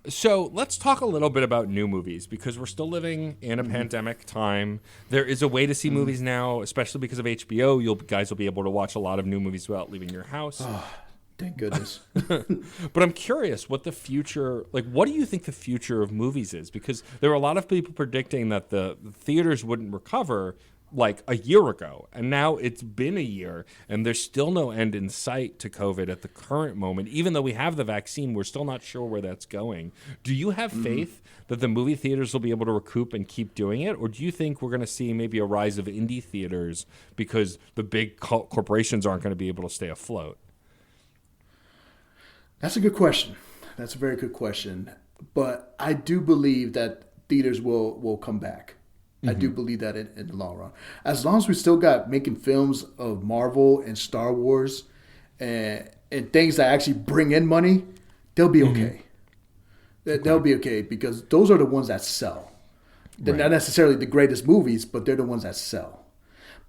S1: So let's talk a little bit about new movies because we're still living in a pandemic time. There is a way to see movies now, especially because of HBO. You guys will be able to watch a lot of new movies without leaving your house.
S2: Oh, thank goodness.
S1: But I'm curious what the future, like, what do you think the future of movies is? Because there were a lot of people predicting that the theaters wouldn't recover like a year ago. And now it's been a year and there's still no end in sight to COVID at the current moment. Even though we have the vaccine, we're still not sure where that's going. Do you have faith that the movie theaters will be able to recoup and keep doing it? Or do you think we're going to see maybe a rise of indie theaters because the big corporations aren't going to be able to stay afloat?
S2: That's a good question. That's a very good question. But I do believe that theaters will come back. I do believe that in the long run. As long as we still got making films of Marvel and Star Wars and things that actually bring in money, they'll be okay. They'll be okay because those are the ones that sell. They're not necessarily the greatest movies, but they're the ones that sell.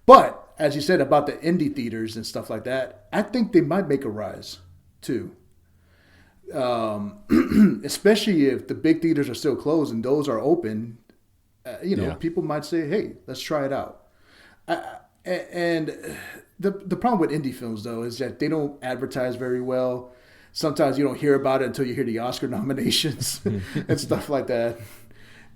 S2: But as you said about the indie theaters and stuff like that, I think they might make a rise too. Especially if the big theaters are still closed and those are open. People might say, "Hey, let's try it out." And the problem with indie films, though, is that they don't advertise very well. Sometimes you don't hear about it until you hear the Oscar nominations and stuff like that.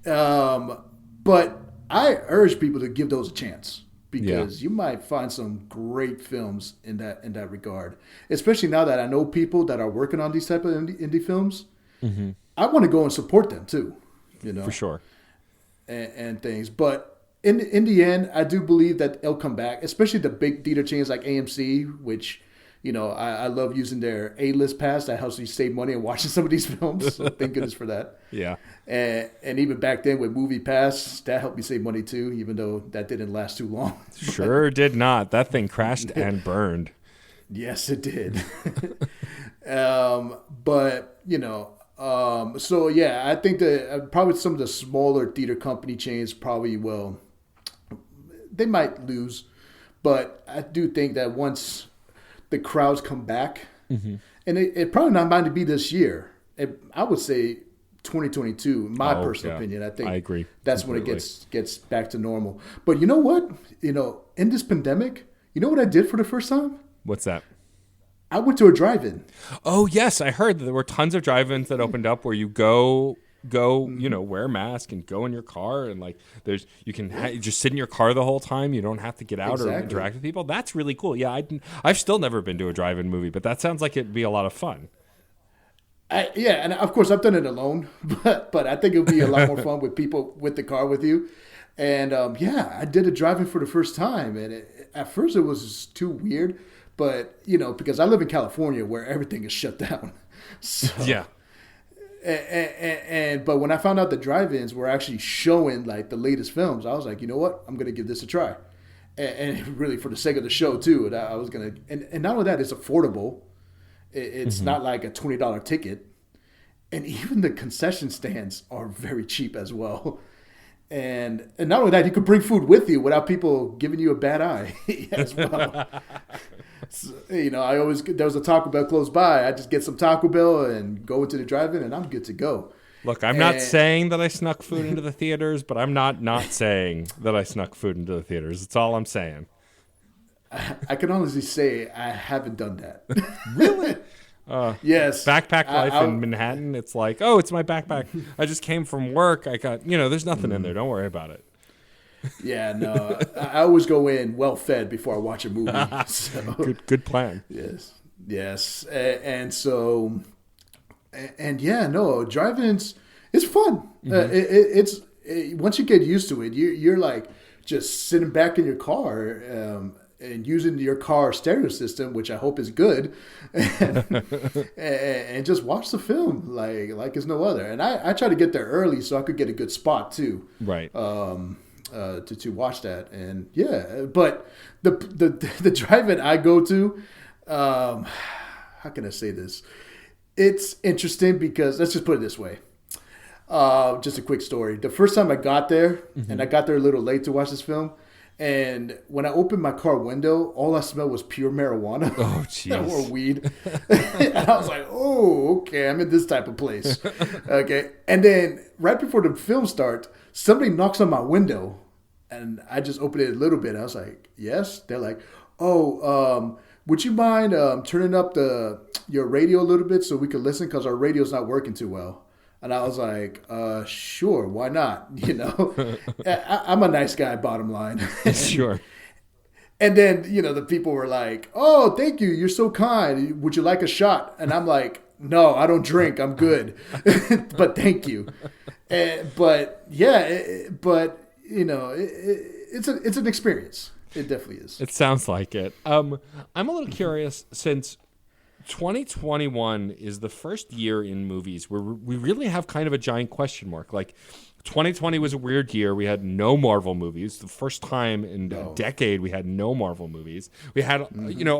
S2: But I urge people to give those a chance because you might find some great films in that regard. Especially now that I know people that are working on these type of indie films. I want to go and support them too.
S1: For sure.
S2: And things, but in the end, I do believe that it'll come back, especially the big theater chains like AMC, which I love using their A-list pass. That helps you save money on watching some of these films. So thank goodness for that.
S1: Yeah,
S2: and even back then with Movie Pass, that helped me save money too, even though that didn't last too long.
S1: Sure did not. That thing crashed and burned.
S2: Yes, it did. But so yeah, I think that probably some of the smaller theater company chains they might lose, but I do think that once the crowds come back, and it probably not going to be this year. I would say 2022. In my personal opinion, I think
S1: I agree.
S2: That's
S1: completely.
S2: when it gets back to normal. But you know what? In this pandemic, you know what I did for the first time?
S1: What's that?
S2: I went to a drive-in.
S1: Oh, yes. I heard that there were tons of drive-ins that opened up where you go, wear a mask and go in your car. And like, you can just sit in your car the whole time. You don't have to get out or interact with people. That's really cool. Yeah. I've still never been to a drive-in movie, but that sounds like it'd be a lot of fun.
S2: And of course I've done it alone, but I think it would be a lot more fun with people with the car with you. And I did a drive-in for the first time. And at first it was too weird. But, because I live in California where everything is shut down. So,
S1: yeah.
S2: But when I found out the drive-ins were actually showing like the latest films, I was like, you know what? I'm going to give this a try. And really for the sake of the show too, I was going to, and not only that, it's affordable. It's not like a $20 ticket. And even the concession stands are very cheap as well. And not only that, you could bring food with you without people giving you a bad eye as well. So, there was a Taco Bell close by. I just get some Taco Bell and go into the drive-in, and I'm good to go.
S1: Look, I'm not saying that I snuck food into the theaters, but I'm not saying that I snuck food into the theaters. That's all I'm saying.
S2: I can honestly say I haven't done that.
S1: Really?
S2: Yes.
S1: Backpack life in Manhattan. It's like, oh, it's my backpack. I just came from work. I got, there's nothing in there. Don't worry about it.
S2: Yeah, no. I always go in well fed before I watch a movie. So.
S1: Good plan.
S2: Yes. And so, drive-ins, it's fun. It's once you get used to it, you're like just sitting back in your car and using your car stereo system, which I hope is good, and just watch the film like it's no other. And I try to get there early so I could get a good spot too.
S1: Right.
S2: To watch that. And but the drive-in I go to, how can I say this? It's interesting because let's just put it this way. Just a quick story. The first time I got there, and I got there a little late to watch this film, And when I opened my car window, all I smelled was pure marijuana
S1: Oh,
S2: or
S1: jeez.
S2: weed. And I was like, oh, okay, I'm in this type of place. Okay. And then right before the film starts, somebody knocks on my window and I just opened it a little bit. I was like, yes. They're like, oh, would you mind turning up your radio a little bit so we could listen? Because our radio's not working too well. And I was like, sure, why not? I'm a nice guy, bottom line.
S1: Sure.
S2: And then, the people were like, oh, thank you. You're so kind. Would you like a shot? And I'm like, no, I don't drink. I'm good. But thank you. But yeah, it's an experience. It definitely is.
S1: It sounds like it. I'm a little curious since 2021 is the first year in movies where we really have kind of a giant question mark. Like 2020 was a weird year. We had no Marvel movies. The first time in a decade we had no Marvel movies. We had, a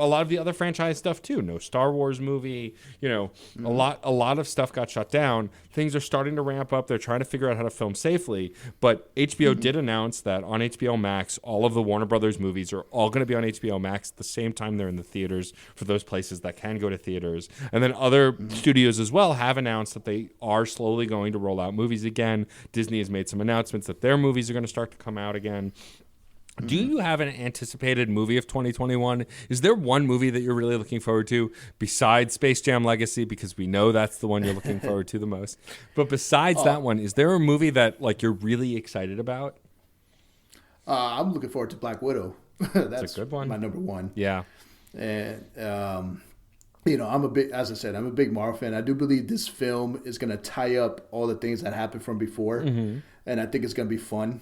S1: lot of the other franchise stuff too. No Star Wars movie. A lot of stuff got shut down. Things are starting to ramp up. They're trying to figure out how to film safely. But HBO did announce that on HBO Max, all of the Warner Brothers movies are all going to be on HBO Max at the same time they're in the theaters for those places that can go to theaters. And then other studios as well have announced that they are slowly going to roll out movies again. Disney has made some announcements that their movies are going to start to come out again. Do you have an anticipated movie of 2021? Is there one movie that you're really looking forward to besides Space Jam Legacy? Because we know that's the one you're looking forward to the most. But besides that one, is there a movie that you're really excited about?
S2: I'm looking forward to Black Widow. That's
S1: a good one.
S2: My number one.
S1: Yeah.
S2: And I'm a big Marvel fan. I do believe this film is going to tie up all the things that happened from before, and I think it's going to be fun.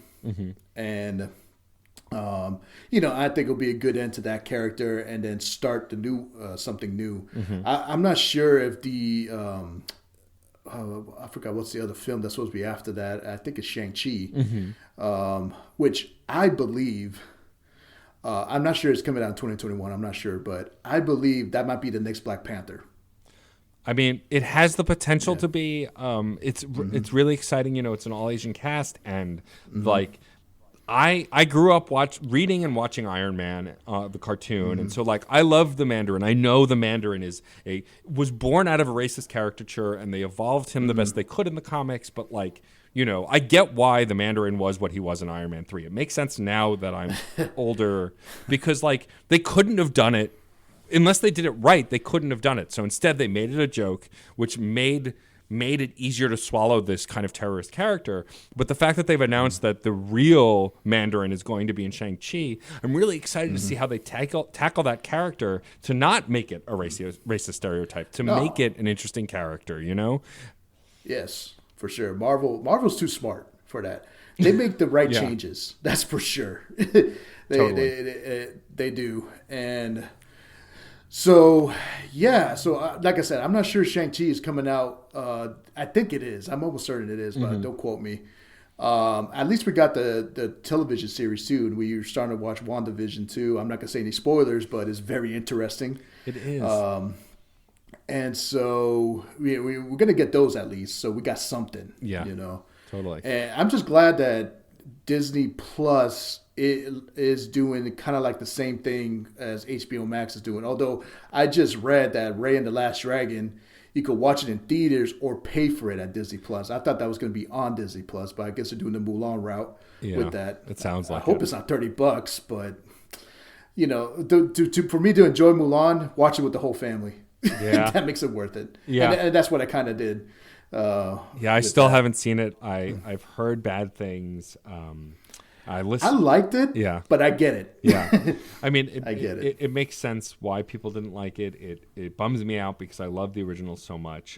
S2: And I think it'll be a good end to that character, and then start the new something new. I'm not sure if the I forgot what's the other film that's supposed to be after that. I think it's Shang-Chi, which I believe. I'm not sure it's coming out in 2021. I'm not sure, but I believe that might be the next Black Panther.
S1: I mean, it has the potential to be. It's really exciting. It's an all Asian cast, and I grew up reading and watching Iron Man, the cartoon, and so I love the Mandarin. I know the Mandarin was born out of a racist caricature, and they evolved him the best they could in the comics, but I get why the Mandarin was what he was in Iron Man 3. It makes sense now that I'm older because they couldn't have done it unless they did it right. They couldn't have done it. So instead they made it a joke, which made it easier to swallow this kind of terrorist character. But the fact that they've announced that the real Mandarin is going to be in Shang-Chi, I'm really excited to see how they tackle that character to not make it a racist stereotype, to make it an interesting character,
S2: Yes. For sure. Marvel's too smart for that. They make the right changes. That's for sure. They do. And so, like I said, I'm not sure Shang-Chi is coming out. I think it is. I'm almost certain it is, but don't quote me. At least we got the television series too, and we're starting to watch WandaVision too. I'm not going to say any spoilers, but it's very interesting.
S1: It is.
S2: And so we're going to get those at least. So we got something,
S1: Totally.
S2: And I'm just glad that Disney Plus is doing kind of like the same thing as HBO Max is doing. Although I just read that Raya and the Last Dragon, you could watch it in theaters or pay for it at Disney Plus. I thought that was going to be on Disney Plus, but I guess they're doing the Mulan route with that.
S1: It sounds like
S2: I hope it's not $30, but for me to enjoy Mulan, watch it with the whole family.
S1: Yeah.
S2: That makes it worth it.
S1: Yeah.
S2: And that's what I kind of did.
S1: I still haven't seen it. I've heard bad things. I
S2: liked it. Yeah. But I get it.
S1: Yeah. I mean,
S2: I get it.
S1: It makes sense why people didn't like it. It bums me out because I love the original so much.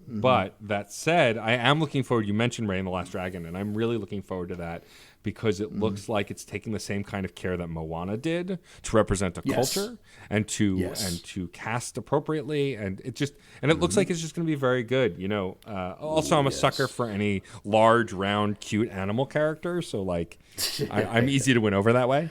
S1: But that said, I am looking forward. You mentioned Raya and the Last Dragon, and I'm really looking forward to that because it looks like it's taking the same kind of care that Moana did to represent a culture and to cast appropriately, and it looks like it's just going to be very good. Also, I'm a sucker for any large, round, cute animal character, so I'm easy to win over that way.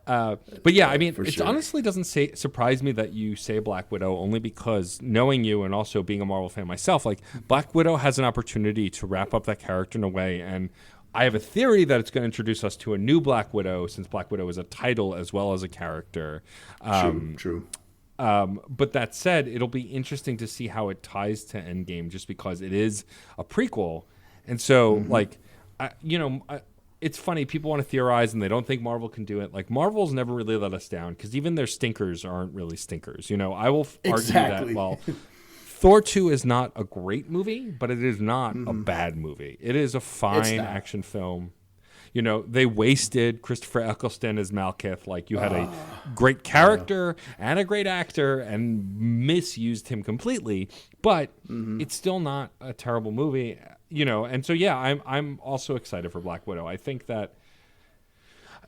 S1: But yeah, I mean, it honestly doesn't surprise me that you say Black Widow, only because knowing you and also being a Marvel fan myself, Black Widow has an opportunity to wrap up that character in a way, and I have a theory that it's going to introduce us to a new Black Widow, since Black Widow is a title as well as a character.
S2: True.
S1: But that said, it'll be interesting to see how it ties to Endgame, just because it is a prequel. And so, it's funny. People want to theorize, and they don't think Marvel can do it. Like, Marvel's never really let us down, because even their stinkers aren't really stinkers. I will argue that, well, Thor 2 is not a great movie, but it is not a bad movie. It is a fine action film. They wasted Christopher Eccleston as Malekith. Like, you had a great character and a great actor, and misused him completely. But it's still not a terrible movie, And so, I'm also excited for Black Widow. I think that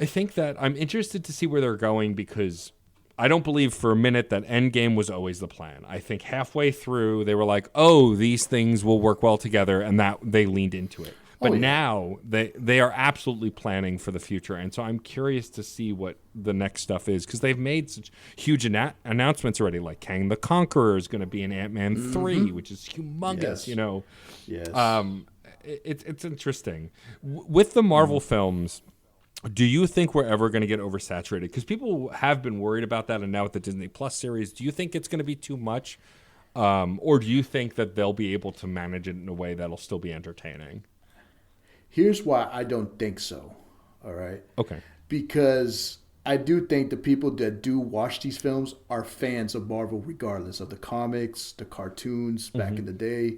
S1: I'm interested to see where they're going, because I don't believe for a minute that Endgame was always the plan. I think halfway through they were like, "Oh, these things will work well together," and that they leaned into it. But now they are absolutely planning for the future, and so I'm curious to see what the next stuff is, because they've made such huge announcements already. Like Kang the Conqueror is going to be in Ant-Man 3, which is humongous.
S2: Yes.
S1: It's interesting with the Marvel films. Do you think we're ever going to get oversaturated? Because people have been worried about that, and now with the Disney Plus series, do you think it's going to be too much, or do you think that they'll be able to manage it in a way that'll still be entertaining?
S2: Here's why I don't think so. All right.
S1: Okay.
S2: Because I do think the people that do watch these films are fans of Marvel, regardless of the comics, the cartoons back in the day.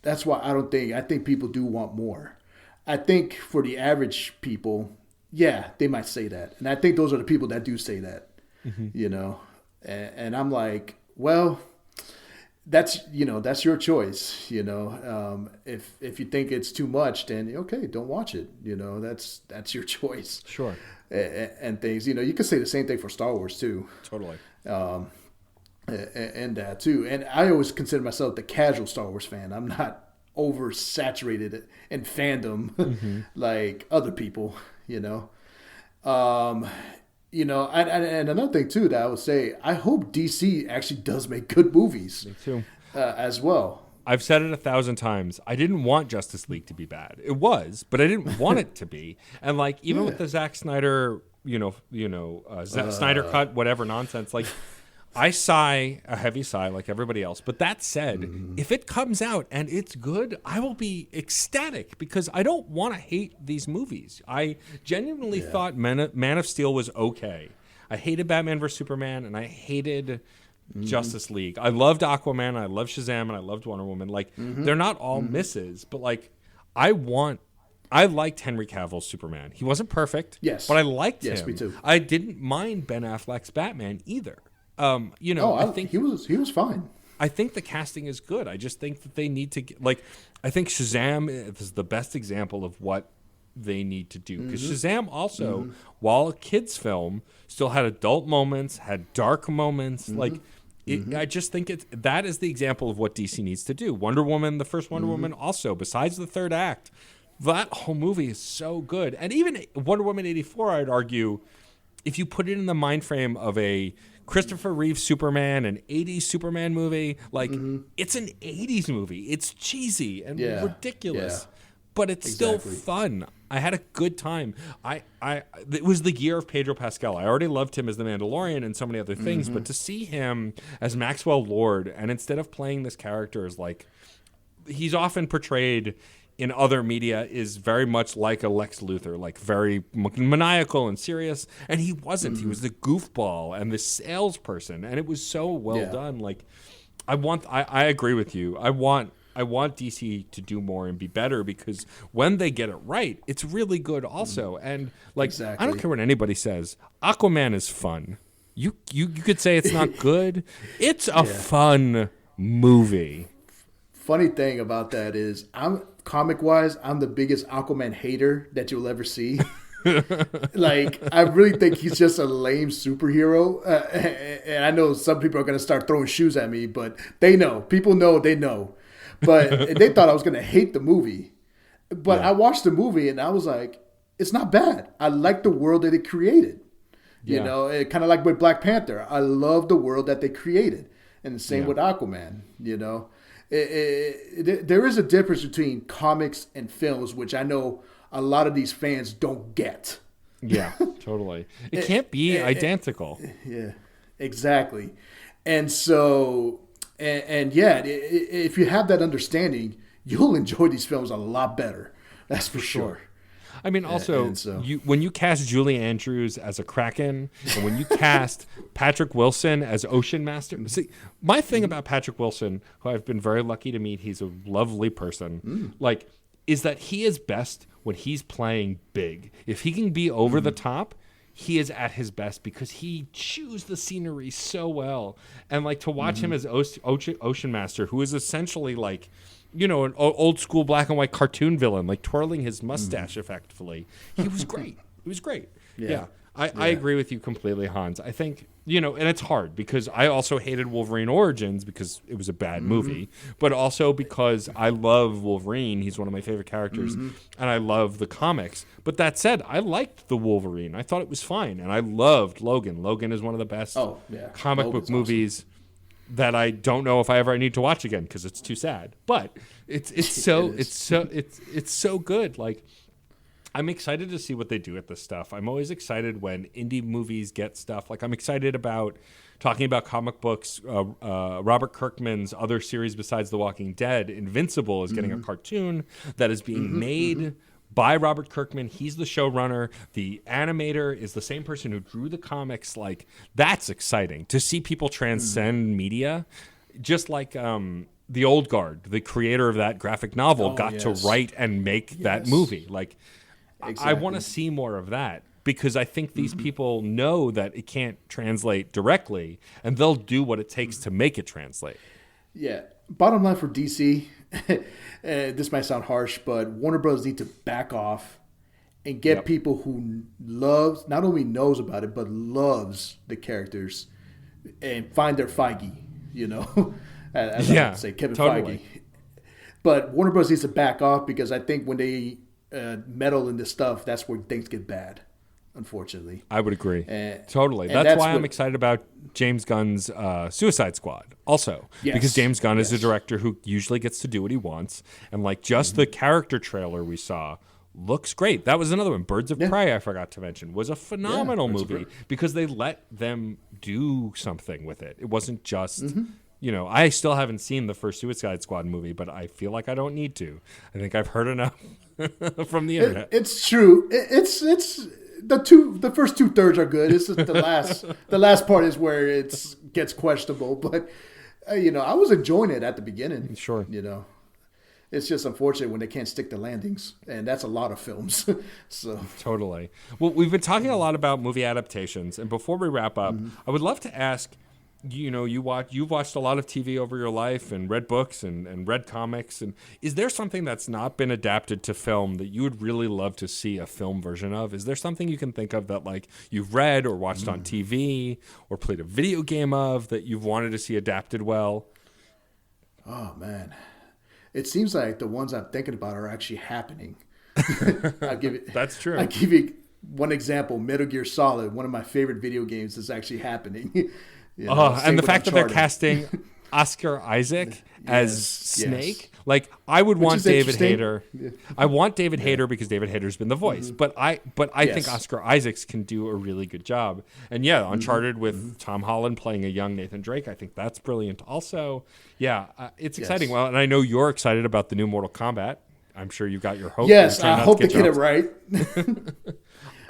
S2: That's why I think people do want more. I think for the average people, they might say that. And I think those are the people that do say that, And I'm like, well, that's your choice, If you think it's too much, then okay, don't watch it. That's your choice.
S1: Sure.
S2: And things, you could say the same thing for Star Wars too.
S1: Totally.
S2: And that too. And I always consider myself the casual Star Wars fan. I'm not oversaturated in fandom like other people, and another thing too that I would say, I hope DC actually does make good movies.
S1: Me too.
S2: As well.
S1: I've said it 1,000 times. I didn't want Justice League to be bad. It was, but I didn't want it to be. And like, even with the Zack Snyder, Snyder cut, whatever nonsense, like, I sigh a heavy sigh like everybody else. But that said, if it comes out and it's good, I will be ecstatic, because I don't want to hate these movies. I genuinely thought Man of Steel was okay. I hated Batman vs. Superman, and I hated Justice League. I loved Aquaman, I loved Shazam, and I loved Wonder Woman. Like, they're not all misses, but like, I liked Henry Cavill's Superman. He wasn't perfect, but I liked him. Yes, me too. I didn't mind Ben Affleck's Batman either. I think
S2: he was fine.
S1: I think the casting is good. I just think that they need to I think Shazam is the best example of what they need to do, because Shazam also, while a kid's film, still had adult moments, had dark moments. I just think that is the example of what DC needs to do. Wonder Woman, the first Wonder Woman, also, besides the third act, that whole movie is so good. And even Wonder Woman 84, I'd argue, if you put it in the mind frame of a Christopher Reeve Superman, an 80s Superman movie, like, it's an 80s movie. It's cheesy and ridiculous, but it's still fun. I had a good time. It was the year of Pedro Pascal. I already loved him as the Mandalorian and so many other things, but to see him as Maxwell Lord, and instead of playing this character as like, he's often portrayed in other media is very much like a Lex Luthor, like very maniacal and serious. And he wasn't. He was the goofball and the salesperson, and it was so well done. Like, I agree with you. I want DC to do more and be better, because when they get it right, it's really good also. And like, I don't care what anybody says, Aquaman is fun. You could say it's not good. It's a fun movie.
S2: Funny thing about that is, comic-wise, I'm the biggest Aquaman hater that you'll ever see. Like, I really think he's just a lame superhero. And I know some people are going to start throwing shoes at me, but they know. People know, they know. But they thought I was going to hate the movie. But I watched the movie, and I was like, it's not bad. I like the world that it created. You know, kind of like with Black Panther. I love the world that they created. And the same with Aquaman, you know. There is a difference between comics and films, which I know a lot of these fans don't get.
S1: Yeah, totally. It can't be identical.
S2: Yeah, exactly. And so, if you have that understanding, you'll enjoy these films a lot better. That's for sure.
S1: I mean, also, when you cast Julie Andrews as a Kraken, and when you cast Patrick Wilson as Ocean Master, see, my thing about Patrick Wilson, who I've been very lucky to meet, he's a lovely person, is that he is best when he's playing big. If he can be over the top, he is at his best because he chews the scenery so well. And like to watch him as Ocean Master, who is essentially like, you know, an old school black and white cartoon villain, like twirling his mustache effectively. He was great. He was great. Yeah. I agree with you completely, Hans. I think, you know, and it's hard because I also hated Wolverine Origins because it was a bad movie, but also because I love Wolverine. He's one of my favorite characters, and I love the comics. But that said, I liked the Wolverine. I thought it was fine, and I loved Logan. Logan is one of the best comic book movies that I don't know if I ever need to watch again because it's too sad. But it's so good. Like, I'm excited to see what they do with this stuff. I'm always excited when indie movies get stuff. Like, I'm excited about talking about comic books. Robert Kirkman's other series besides The Walking Dead, Invincible, is getting a cartoon that is being made by Robert Kirkman. He's the showrunner. The animator is the same person who drew the comics. Like, that's exciting to see people transcend media. Just like the Old Guard, the creator of that graphic novel, got to write and make that movie. Like, I want to see more of that because I think these people know that it can't translate directly, and they'll do what it takes to make it translate.
S2: Yeah. Bottom line for DC, this might sound harsh, but Warner Bros. Need to back off and get people who not only knows about it, but loves the characters and find their Feige, you know, as I would say, Kevin Feige. But Warner Bros. Needs to back off because I think when they meddle in this stuff, that's where things get bad, unfortunately.
S1: I would agree. Totally. That's why I'm excited about James Gunn's Suicide Squad also. Yes. Because James Gunn is a director who usually gets to do what he wants. And like just the character trailer we saw looks great. That was another one. Birds of Prey, I forgot to mention, was a phenomenal movie because they let them do something with it. It wasn't just... You know, I still haven't seen the first Suicide Squad movie, but I feel like I don't need to. I think I've heard enough from the internet.
S2: It's true. It's the first 2/3 are good. It's just the last part is where it gets questionable. But you know, I was enjoying it at the beginning.
S1: Sure.
S2: You know, it's just unfortunate when they can't stick the landings, and that's a lot of films. So
S1: totally. Well, we've been talking a lot about movie adaptations, and before we wrap up, I would love to ask. You know, you've watched a lot of TV over your life and read books and read comics. And is there something that's not been adapted to film that you would really love to see a film version of? Is there something you can think of that like you've read or watched on TV or played a video game of that you've wanted to see adapted well?
S2: Oh, man. It seems like the ones I'm thinking about are actually happening.
S1: That's true.
S2: I'll give you one example. Metal Gear Solid, one of my favorite video games, is actually happening. You know,
S1: and the fact that they're casting Oscar Isaac as Snake, like I would want David Hayter. Yeah. I want David Hayter because David Hayter's been the voice, but I think Oscar Isaacs can do a really good job. And Uncharted with Tom Holland playing a young Nathan Drake, I think that's brilliant. Also, it's exciting. Well, and I know you're excited about the new Mortal Kombat. I'm sure you've got your hope.
S2: Yes, I hope they get it right.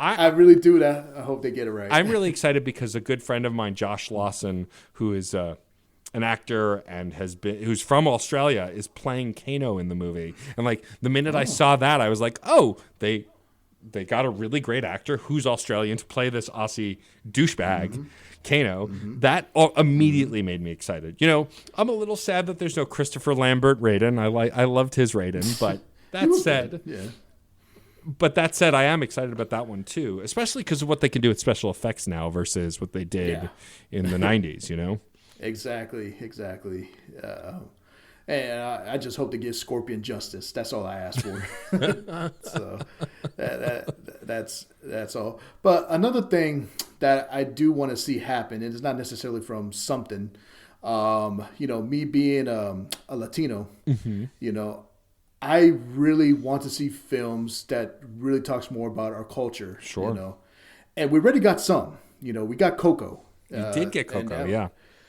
S2: I really do that. I hope they get it right.
S1: I'm really excited because a good friend of mine, Josh Lawson, who is an actor and who's from Australia, is playing Kano in the movie. And like the minute I saw that, I was like, oh, they got a really great actor who's Australian to play this Aussie douchebag, Kano. That immediately made me excited. You know, I'm a little sad that there's no Christopher Lambert Raiden. I loved his Raiden, but that said. Yeah. But that said, I am excited about that one too, especially because of what they can do with special effects now versus what they did in the 90s, you know?
S2: Exactly. And I just hope to give Scorpion justice. That's all I ask for. So that's all. But another thing that I do want to see happen, and it's not necessarily from something, you know, me being a Latino, you know, I really want to see films that really talks more about our culture.
S1: Sure.
S2: You know, and we already got some. You know, we got Coco.
S1: You did get Coco, yeah,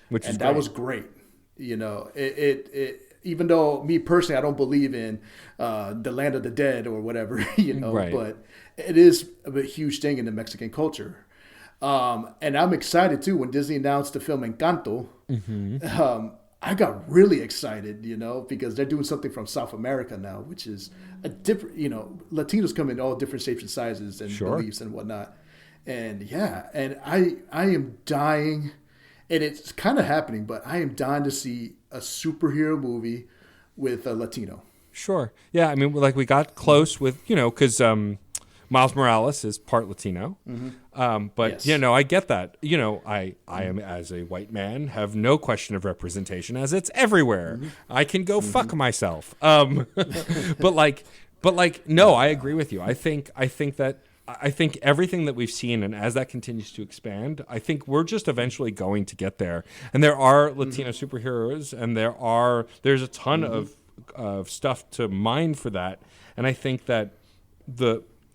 S1: which is
S2: and
S1: great.
S2: that was great. You know, it even though me personally, I don't believe in the land of the dead or whatever, you know,
S1: Right.
S2: but it is a huge thing in the Mexican culture. And I'm excited too when Disney announced the film Encanto. I got really excited, you know, because they're doing something from South America now, which is a different, you know, Latinos come in all different shapes and sizes and
S1: Sure.
S2: beliefs and whatnot. And yeah, and I am dying, and it's kind of happening, but I am dying to see a superhero movie with a Latino.
S1: Sure. Yeah, I mean, like we got close with, you know, because Miles Morales is part Latino. But,
S2: Yes.
S1: you know, I get that. You know, I am, as a white man, have no question of representation as it's everywhere. I can go fuck myself. But like, no, I agree with you. I think everything that we've seen, and as that continues to expand, I think we're just eventually going to get there. And there are Latino superheroes, and there's a ton of stuff to mine for that. And I think that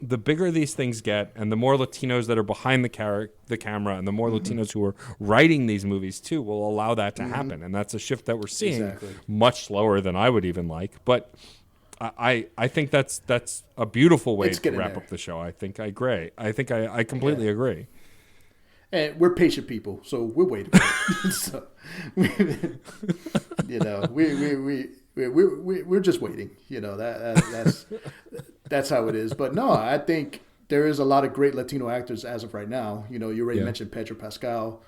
S1: the bigger these things get, and the more Latinos that are behind the camera, and the more Latinos who are writing these movies too, will allow that to happen. And that's a shift that we're seeing,
S2: Exactly.
S1: much slower than I would even like. But I think that's a beautiful way
S2: It's
S1: to
S2: getting
S1: wrap
S2: there.
S1: up the show. I think I agree. I completely agree.
S2: And we're patient people, so we're waiting for it. So, you know, we're just waiting. You know, that's how it is. But no, I think there is a lot of great Latino actors as of right now. You know, you already mentioned Pedro Pascal,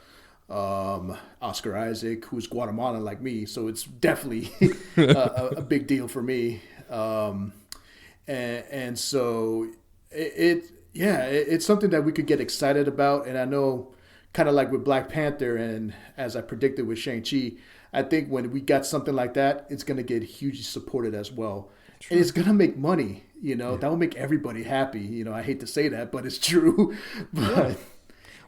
S2: Oscar Isaac, who's Guatemalan like me, so it's definitely a big deal for me. And so it's something that we could get excited about. And I know, kind of like with Black Panther, and as I predicted with Shang-Chi, I think when we got something like that, it's going to get hugely supported as well. True. And it's going to make money, you know, that will make everybody happy. You know, I hate to say that, but it's true. But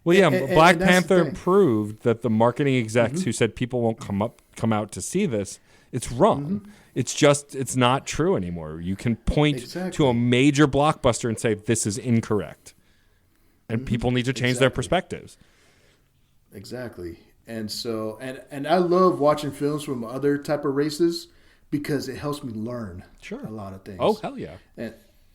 S1: Well, yeah, Black
S2: and that's the
S1: Panther
S2: thing.
S1: proved that the marketing execs who said people won't come out to see this, it's wrong. It's not true anymore. You can point to a major blockbuster and say this is incorrect, and people need to change their perspectives.
S2: Exactly. And so, and I love watching films from other type of races because it helps me learn a lot of things.
S1: Oh, hell yeah.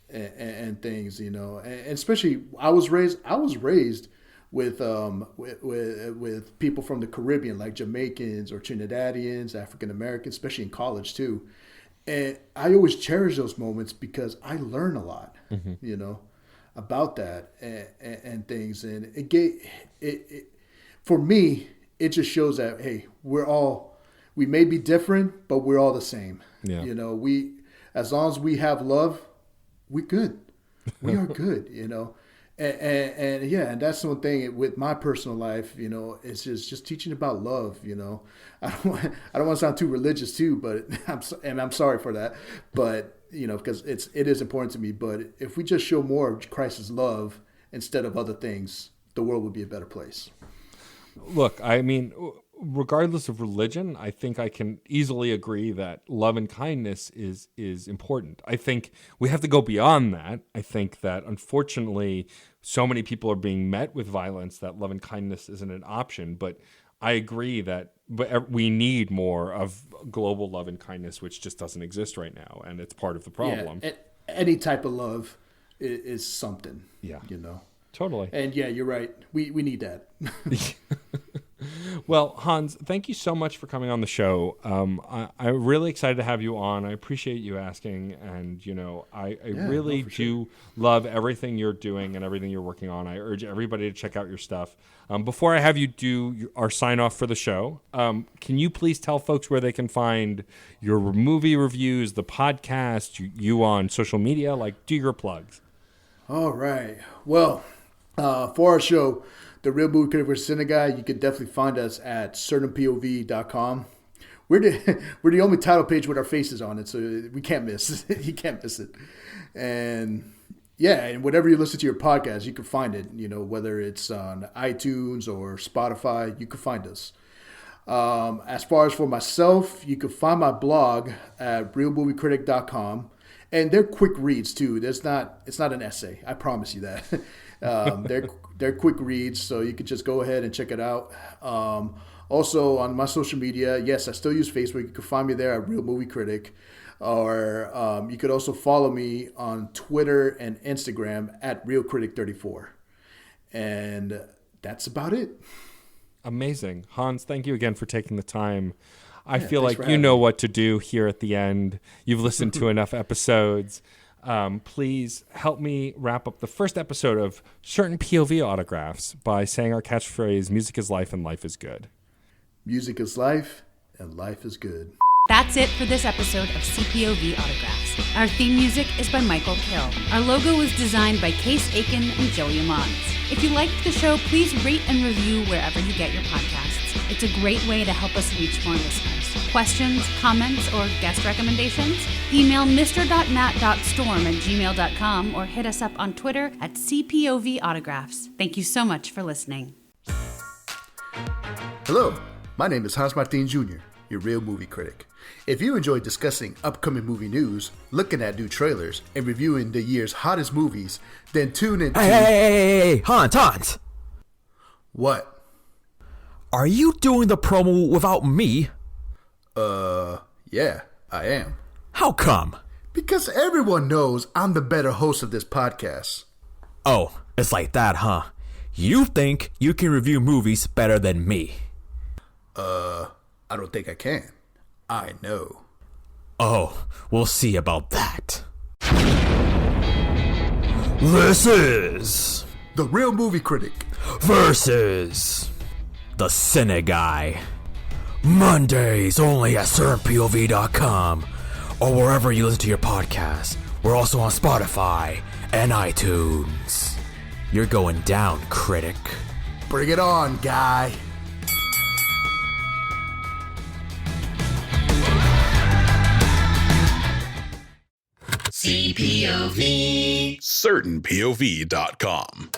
S2: And things, you know, and especially I was raised with people from the Caribbean, like Jamaicans or Trinidadians, African Americans, especially in college too. And I always cherish those moments because I learn a lot, you know, about that and things. And it for me, it just shows that, hey, we may be different, but we're all the same.
S1: Yeah.
S2: You know, as long as we have love, we're good. We are good, you know. And that's one thing with my personal life, you know, it's just teaching about love, you know. I don't want to sound too religious too, but I'm sorry for that. But, you know, because it is important to me. But if we just show more of Christ's love instead of other things, the world would be a better place.
S1: Look, I mean, regardless of religion, I think I can easily agree that love and kindness is important. I think we have to go beyond that. I think that unfortunately, so many people are being met with violence that love and kindness isn't an option. But I agree that we need more of global love and kindness, which just doesn't exist right now, and it's part of the problem.
S2: Yeah, any type of love is something.
S1: Yeah.
S2: You know.
S1: Totally.
S2: And yeah, you're right. We need that.
S1: Well, Hans, thank you so much for coming on the show. I'm really excited to have you on. I appreciate you asking. And, you know, I really do love everything you're doing and everything you're working on. I urge everybody to check out your stuff. Before I have you do our sign off for the show, can you please tell folks where they can find your movie reviews, the podcast, you on social media? Like, do your plugs.
S2: All right. Well, for our show, The Real Movie Critic vs. Cine Guy, you can definitely find us at certainpov.com. We're the only title page with our faces on it, so we can't miss it. You can't miss it. And yeah, and whatever you listen to your podcast, you can find it. You know, whether it's on iTunes or Spotify, you can find us. As far as for myself, you can find my blog at realmoviecritic.com. and they're quick reads too. It's not an essay. I promise you that. They're quick reads, so you could just go ahead and check it out. Also on my social media, yes, I still use Facebook. You can find me there at Real Movie Critic, or you could also follow me on Twitter and Instagram at Real Critic 34, and that's about it.
S1: Amazing. Hans, thank you again for taking the time. I feel
S2: thanks
S1: like
S2: for
S1: you know
S2: having me.
S1: what to do here at the end. You've listened to enough episodes. Please help me wrap up the first episode of Certain POV Autographs by saying our catchphrase, music is life and life is good.
S2: Music is life, and life is good.
S3: That's it for this episode of CPOV Autographs. Our theme music is by Michael Kill. Our logo was designed by Case Aiken and Joey Amons. If you liked the show, please rate and review wherever you get your podcasts. It's a great way to help us reach more listeners. Questions, comments, or guest recommendations? Email mr.matt.storm@gmail.com or hit us up on Twitter at CPOV Autographs. Thank you so much for listening.
S2: Hello, my name is Hans Martin Jr., your Real Movie Critic. If you enjoy discussing upcoming movie news, looking at new trailers, and reviewing the year's hottest movies, then tune in to...
S4: Hey, Hans!
S2: What?
S4: Are you doing the promo without me?
S2: Yeah, I am.
S4: How come?
S2: Because everyone knows I'm the better host of this podcast.
S4: Oh, it's like that, huh? You think you can review movies better than me?
S2: I don't think I can. I know.
S4: Oh, we'll see about that. This is
S2: The Real Movie Critic.
S4: versus the Cine Guy. Mondays only at CertainPOV.com or wherever you listen to your podcasts. We're also on Spotify and iTunes. You're going down, critic.
S2: Bring it on, guy.
S5: CPOV. CertainPOV.com.